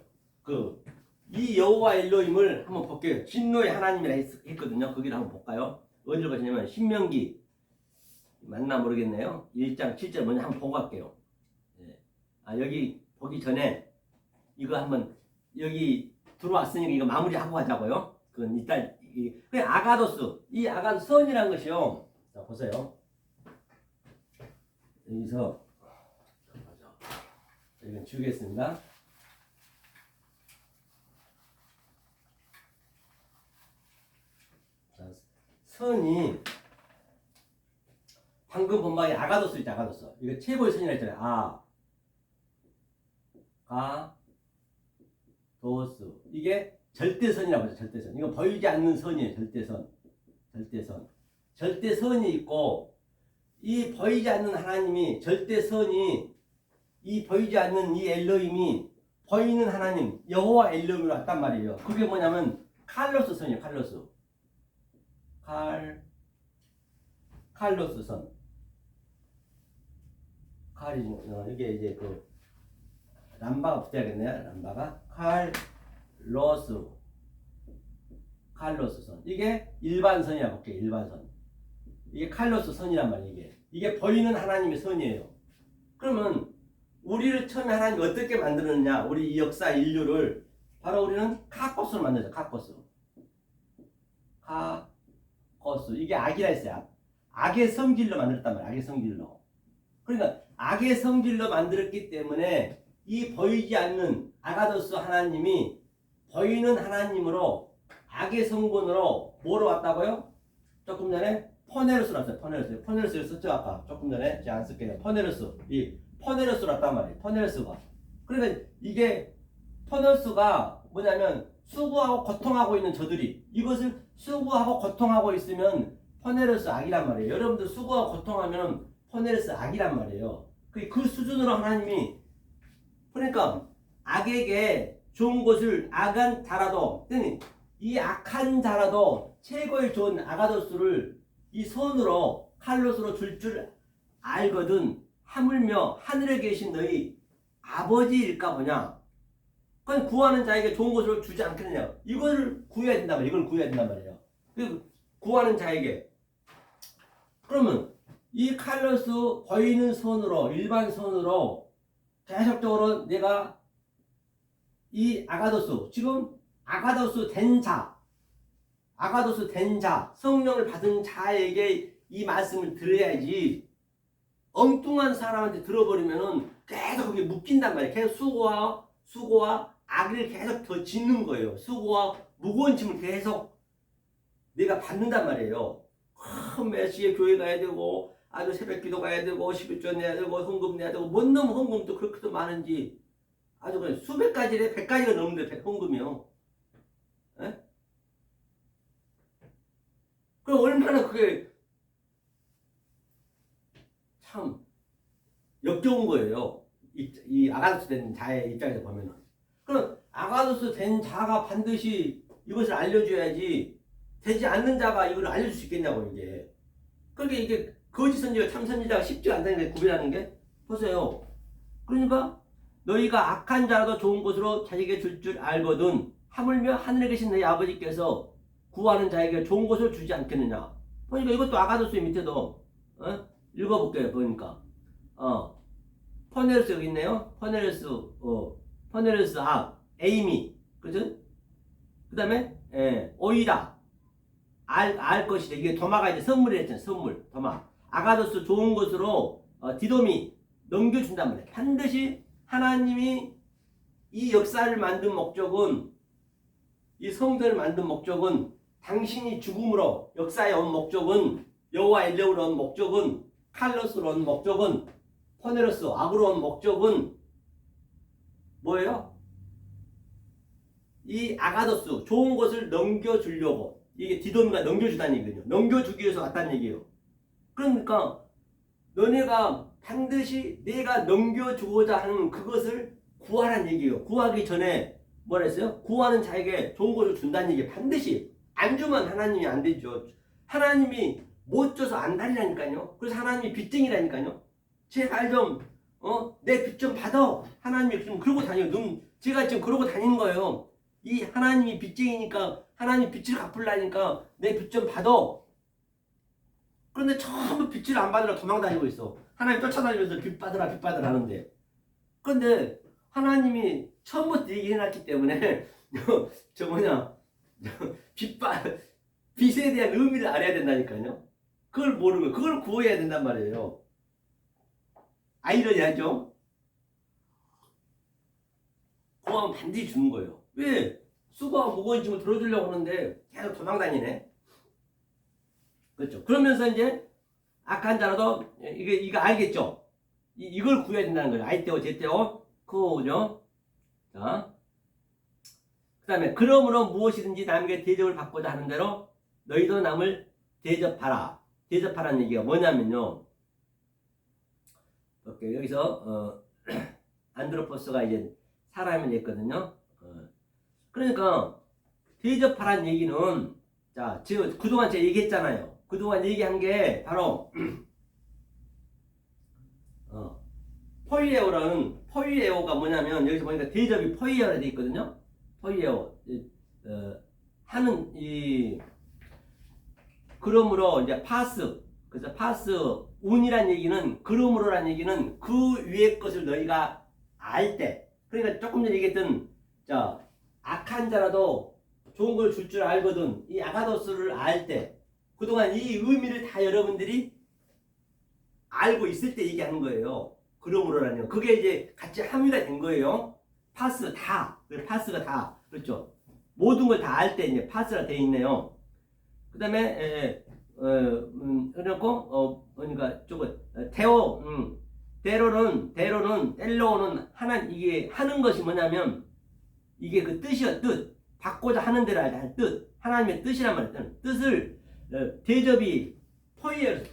이 여호와 엘로힘을 한번 볼게요. 진노의 하나님이라 했거든요. 거기를 한번 볼까요? 어디를 보시냐면 신명기 맞나 모르겠네요. 1장 7절 먼저 한번 보고 갈게요. 여기 보기 전에 이거 한번 여기 들어왔으니까 이거 마무리하고 가자고요. 그건 일단 아가도스 이 아가도스 선이라는 것이요. 자 보세요. 여기서 이건 지우겠습니다. 자, 선이 방금 본 바에 아가도스 있죠. 아가도스 이거 최고의 선이라 했잖아요. 도스 이게 절대선이라고 하죠. 절대선 이거 보이지 않는 선이에요. 절대선이 있고 이 보이지 않는 하나님이 절대선이 이 보이지 않는 이 엘로힘이 보이는 하나님 여호와 엘로힘으로 왔단 말이에요. 그게 뭐냐면 칼로스 선이에요. 칼로스 선. 칼이 이게 이제 그 람바가 붙어야겠네요. 람바가 칼로스 선. 이게 일반선이라고 볼게요. 일반선. 이게 칼로스 선이란 말이에요. 이게 보이는 하나님의 선이에요. 그러면 우리를 처음에 하나님이 어떻게 만들었느냐? 우리 이 역사 인류를 바로 우리는 카코스로 만들죠. 카코스. 이게 악이라 했어요. 악의 성질로 만들었단 말이에요. 악의 성질로. 그러니까 악의 성질로 만들었기 때문에 이 보이지 않는 아가도스 하나님이 보이는 하나님으로 악의 성분으로 뭐로 왔다고요? 조금 전에 포네르스로 왔어요. 포네르스를 썼죠. 아까 조금 전에 제가 안 쓸게요. 이 포네르스로 왔단 말이에요. 포네르스가. 그러니까 이게 포네르스가 뭐냐면 수고하고 고통하고 있는 저들이 이것을 수고하고 고통하고 있으면 포네르스 악이란 말이에요. 여러분들 수고하고 고통하면 포네르스 악이란 말이에요. 그 수준으로 하나님이 그러니까 악에게 좋은 것을 악한 자라도 이 악한 자라도 최고의 좋은 아가도스를 이 손으로 칼로스로 줄 알거든 하물며 하늘에 계신 너희 아버지일까 보냐. 그건 구하는 자에게 좋은 것을 주지 않겠느냐. 이걸 구해야 된단 말이에요. 이걸 구해야 된단 말이에요. 구하는 자에게. 그러면 이 칼로스 보이는 손으로 일반 손으로 계속적으로 내가 이 아가도스 지금 아가도스 된 자 성령을 받은 자에게 이 말씀을 들어야지 엉뚱한 사람한테 들어버리면은 계속 그게 묶인단 말이에요. 계속 수고와 악을 계속 더 짓는 거예요. 수고와 무거운 짐을 계속 내가 받는단 말이에요. 몇 시에 교회 가야 되고 아주 새벽 기도 가야 되고 11조 내야 되고 헌금 내야 되고 뭔 놈 헌금도 그렇게도 많은지 아주 그냥 수백 가지래 100가지가 넘는데 헌금이요. 에? 그럼 얼마나 그게 참 역겨운 거예요. 이 아가도스 된 자의 입장에서 보면은. 그럼 아가도스 된 자가 반드시 이것을 알려줘야지 되지 않는 자가 이걸 알려줄 수 있겠냐고 이게. 그러니까 이게 거짓 선지자 참 선지자가 쉽지 않다는 게 구별하는 게 보세요. 그러니까 너희가 악한 자라도 좋은 것으로 자식에게 줄 알거든 하물며 하늘에 계신 너희 아버지께서 구하는 자에게 좋은 것을 주지 않겠느냐. 보니까 이것도 아가도스 밑에도 읽어볼게요. 보니까 포네르스 여기 있네요. 포네르스 에이미 그죠? 그 다음에 오이라 알 것이다. 이게 도마가 이제 선물이 했잖아요. 선물 도마. 아가도스 좋은 것으로 디도미 넘겨준단 말이에요. 반드시 하나님이 이 역사를 만든 목적은 이 성전을 만든 목적은 당신이 죽음으로 역사에 온 목적은 여호와 엘레오로 온 목적은 칼로스로 온 목적은 포네르스 악으로 온 목적은 뭐예요? 이 아가도스 좋은 것을 넘겨주려고 이게 디도미가 넘겨주다는 얘기거든요. 넘겨주기 위해서 왔다는 얘기예요. 그러니까 너네가 반드시 내가 넘겨주고자 하는 그것을 구하라는 얘기예요. 구하기 전에 뭐라 했어요? 구하는 자에게 좋은 것을 준다는 얘기. 반드시 안 주면 하나님이 안 되죠. 하나님이 못 줘서 안 달라니까요. 그래서 하나님이 빚쟁이라니까요. 제발 좀 내 빚 좀 받아. 하나님이 지금 그러고 다녀요. 제가 지금 그러고 다니는 거예요. 이 하나님이 빚쟁이니까 하나님 빚을 갚으려니까 내 빚 좀 받아. 그런데 전부 빚을 안 받으러 도망다니고 있어. 하나님 쫓아다니면서 빚 받으라 하는데. 그런데 하나님이 처음부터 얘기해놨기 때문에 빚에 대한 의미를 알아야 된다니까요. 그걸 모르면 그걸 구해야 된단 말이에요. 아이러니하죠? 구하면 반드시 주는 거예요. 왜? 수고하고 무거운 짐을 들어주려고 하는데 계속 도망다니네. 그렇죠. 그러면서 이제 악한 자라도 이거 알겠죠? 이걸 구해야 된다는 거예요. 아이테오 제테오 그거죠. 자, 그 다음에 그러므로 무엇이든지 남에게 대접을 받고자 하는 대로 너희도 남을 대접하라. 대접하라는 얘기가 뭐냐면요. 오케이, 여기서 안드로포스가 이제 사람이 됐거든요. 그러니까 대접하라는 얘기는 자, 지금 그동안 제가 얘기했잖아요. 그동안 얘기한 게 바로 포이에오가 뭐냐면 여기서 보니까 대접이 포이에오라 되어 있거든요. 포이에오 하는 이 그러므로 이제 파스 그래서 파스 운이란 얘기는 그러므로란 얘기는 그 위의 것을 너희가 알 때 그러니까 조금 전에 얘기했던 악한 자라도 좋은 걸 줄 줄 알거든 이 아가도스를 알 때 그동안 이 의미를 다 여러분들이 알고 있을 때 얘기하는 거예요. 그러므로라뇨. 그게 이제 같이 함유가 된 거예요. 파스 다. 파스가 다. 그렇죠. 모든 걸 다 알 때 이제 파스가 돼 있네요. 그 다음에 그리고 그러니까 저거 데로는 텔로는 이게 하는 것이 뭐냐면 이게 그 뜻이야. 뜻. 받고자 하는 대로 하는 뜻. 하나님의 뜻이란 말이야. 뜻을 대접이 포이에요.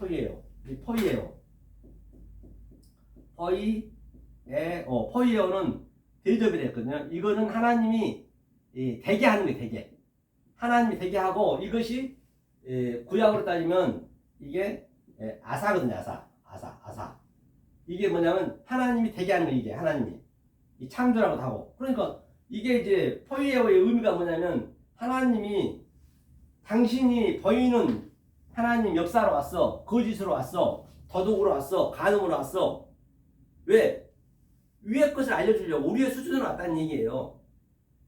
포이에오는 대접이 됐거든요. 이거는 하나님이 되게 하는 거예요. 되게. 하나님이 되게 하고 이것이 구약으로 따지면 이게 아사거든요. 아사. 이게 뭐냐면 하나님이 되게 하는 거예요. 이게 하나님이 이 창조라고 하고. 그러니까 이게 이제 포이에오의 의미가 뭐냐면 하나님이 당신이 보이는 하나님 역사로 왔어. 거짓으로 왔어. 도둑으로 왔어. 간음으로 왔어. 왜? 위의 것을 알려주려고 우리의 수준으로 왔다는 얘기예요.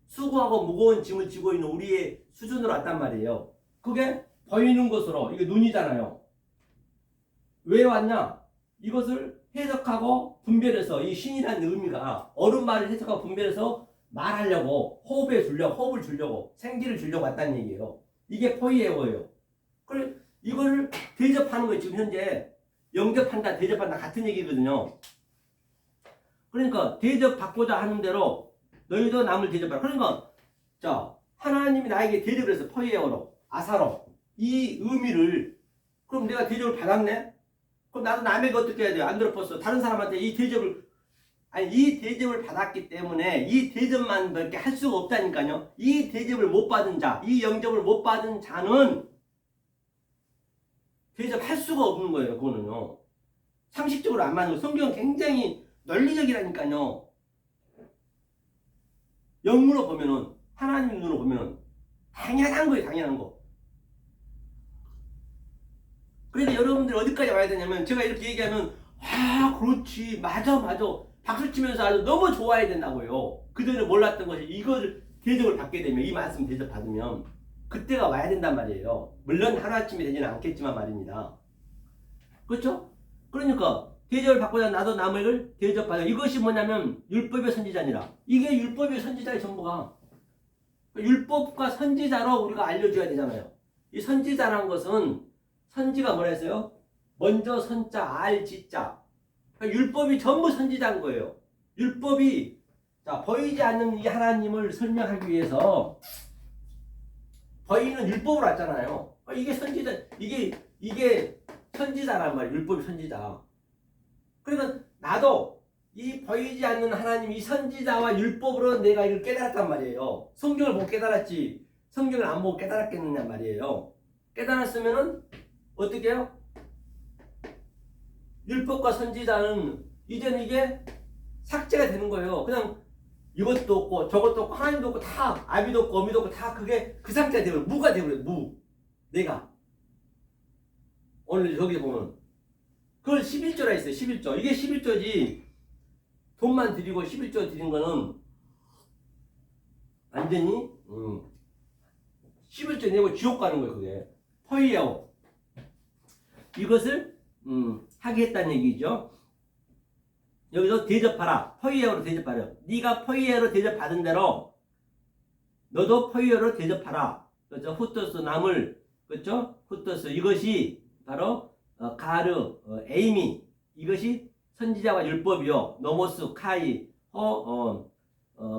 수고하고 무거운 짐을 지고 있는 우리의 수준으로 왔단 말이에요. 그게 보이는 것으로 이게 눈이잖아요. 왜 왔냐? 이것을 해석하고 분별해서 이 신이라는 의미가 옳은 말을 해석하고 분별해서 말하려고 호흡을 주려고 생기를 주려고 왔다는 얘기예요. 이게 포이에오예요. 그래 이거를 대접하는 거예요. 지금 현재 영접한다 대접한다 같은 얘기거든요. 그러니까 대접받고자 하는 대로 너희도 남을 대접하라. 그러니까 하나님이 나에게 대접을 해서 포이에오로 아사로 이 의미를 그럼 내가 대접을 받았네? 그럼 나도 남에게 어떻게 해야 돼요? 안 들어봤어. 다른 사람한테 이 대접을 받았기 때문에 이 대접만 밖에 할 수가 없다니까요. 이 대접을 못 받은 자, 이 영접을 못 받은 자는 대접할 수가 없는 거예요. 그거는요. 상식적으로 안 맞는 거. 성경은 굉장히 논리적이라니까요. 영문으로 보면은 하나님 눈으로 보면은 당연한 거예요. 당연한 거. 그러니까 여러분들 어디까지 와야 되냐면 제가 이렇게 얘기하면 그렇지 맞아 박수 치면서 아주 너무 좋아야 된다고요. 그전에 몰랐던 것이 이걸 대접을 받게 되면 이 말씀 대접 받으면 그때가 와야 된단 말이에요. 물론 하루아침에 되지는 않겠지만 말입니다. 그렇죠? 그러니까 대접을 받고자 나도 남을 대접받아. 이것이 뭐냐면 율법의 선지자니라. 이게 율법의 선지자의 전부가. 율법과 선지자로 우리가 알려줘야 되잖아요. 이 선지자라는 것은 선지가 뭐라 했어요? 먼저 선자 알 지자. 그러니까 율법이 전부 선지자인 거예요. 율법이 보이지 않는 이 하나님을 설명하기 위해서 보이는 율법으로 왔잖아요. 이게 선지자 이게 선지자란 말이에요. 율법이 선지자. 그러니까 나도 이 보이지 않는 하나님 이 선지자와 율법으로 내가 이걸 깨달았단 말이에요. 성경을 보고 깨달았지 성경을 안 보고 깨달았겠느냐 말이에요. 깨달았으면은 어떻게 해요? 율법과 선지자는 이제는 이게 삭제가 되는 거예요. 그냥 이것도 없고 저것도 없고 하나님도 없고 다 아비도 없고 어미도 없고 다 그게 그 상태가 되버려요. 무가 되버려요. 무. 내가 오늘 저기 보면 그걸 11조라 했어요. 11조. 이게 11조지 돈만 드리고 11조 드린 거는 완전히 11조 내고 지옥 가는 거예요. 그게 포이에오. 이것을 하게 했다는 얘기죠. 여기서 대접하라. 포이에오로 대접하라. 네가 포이에오로 대접받은 대로 너도 포이에오로 대접하라. 그렇죠? 후토스 남을 그렇죠? 후토스 이것이 바로 가르 에이미 이것이 선지자와 율법이요. 노모스 카이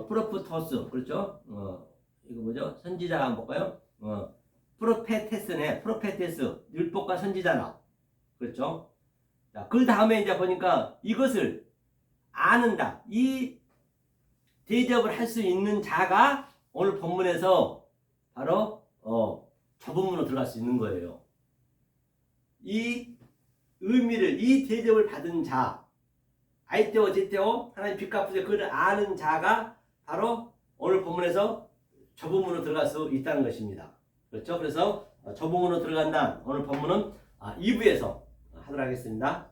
프로프토스 그렇죠? 이거 뭐죠? 선지자가 한번 볼까요? 프로페테스네. 프로페테스 율법과 선지자라. 그렇죠? 자, 그 다음에 이제 보니까 이것을 아는다. 이 대접을 할 수 있는 자가 오늘 본문에서 바로 저 본문으로 들어갈 수 있는 거예요. 이 의미를, 이 대접을 받은 자, 아이테오 제테오 하나님 빛 갚으세요 그를 아는 자가 바로 오늘 본문에서 저 부분으로 들어갈 수 있다는 것입니다. 그렇죠? 그래서 저 부분으로 들어간다 오늘 본문은 2부에서 하도록 하겠습니다.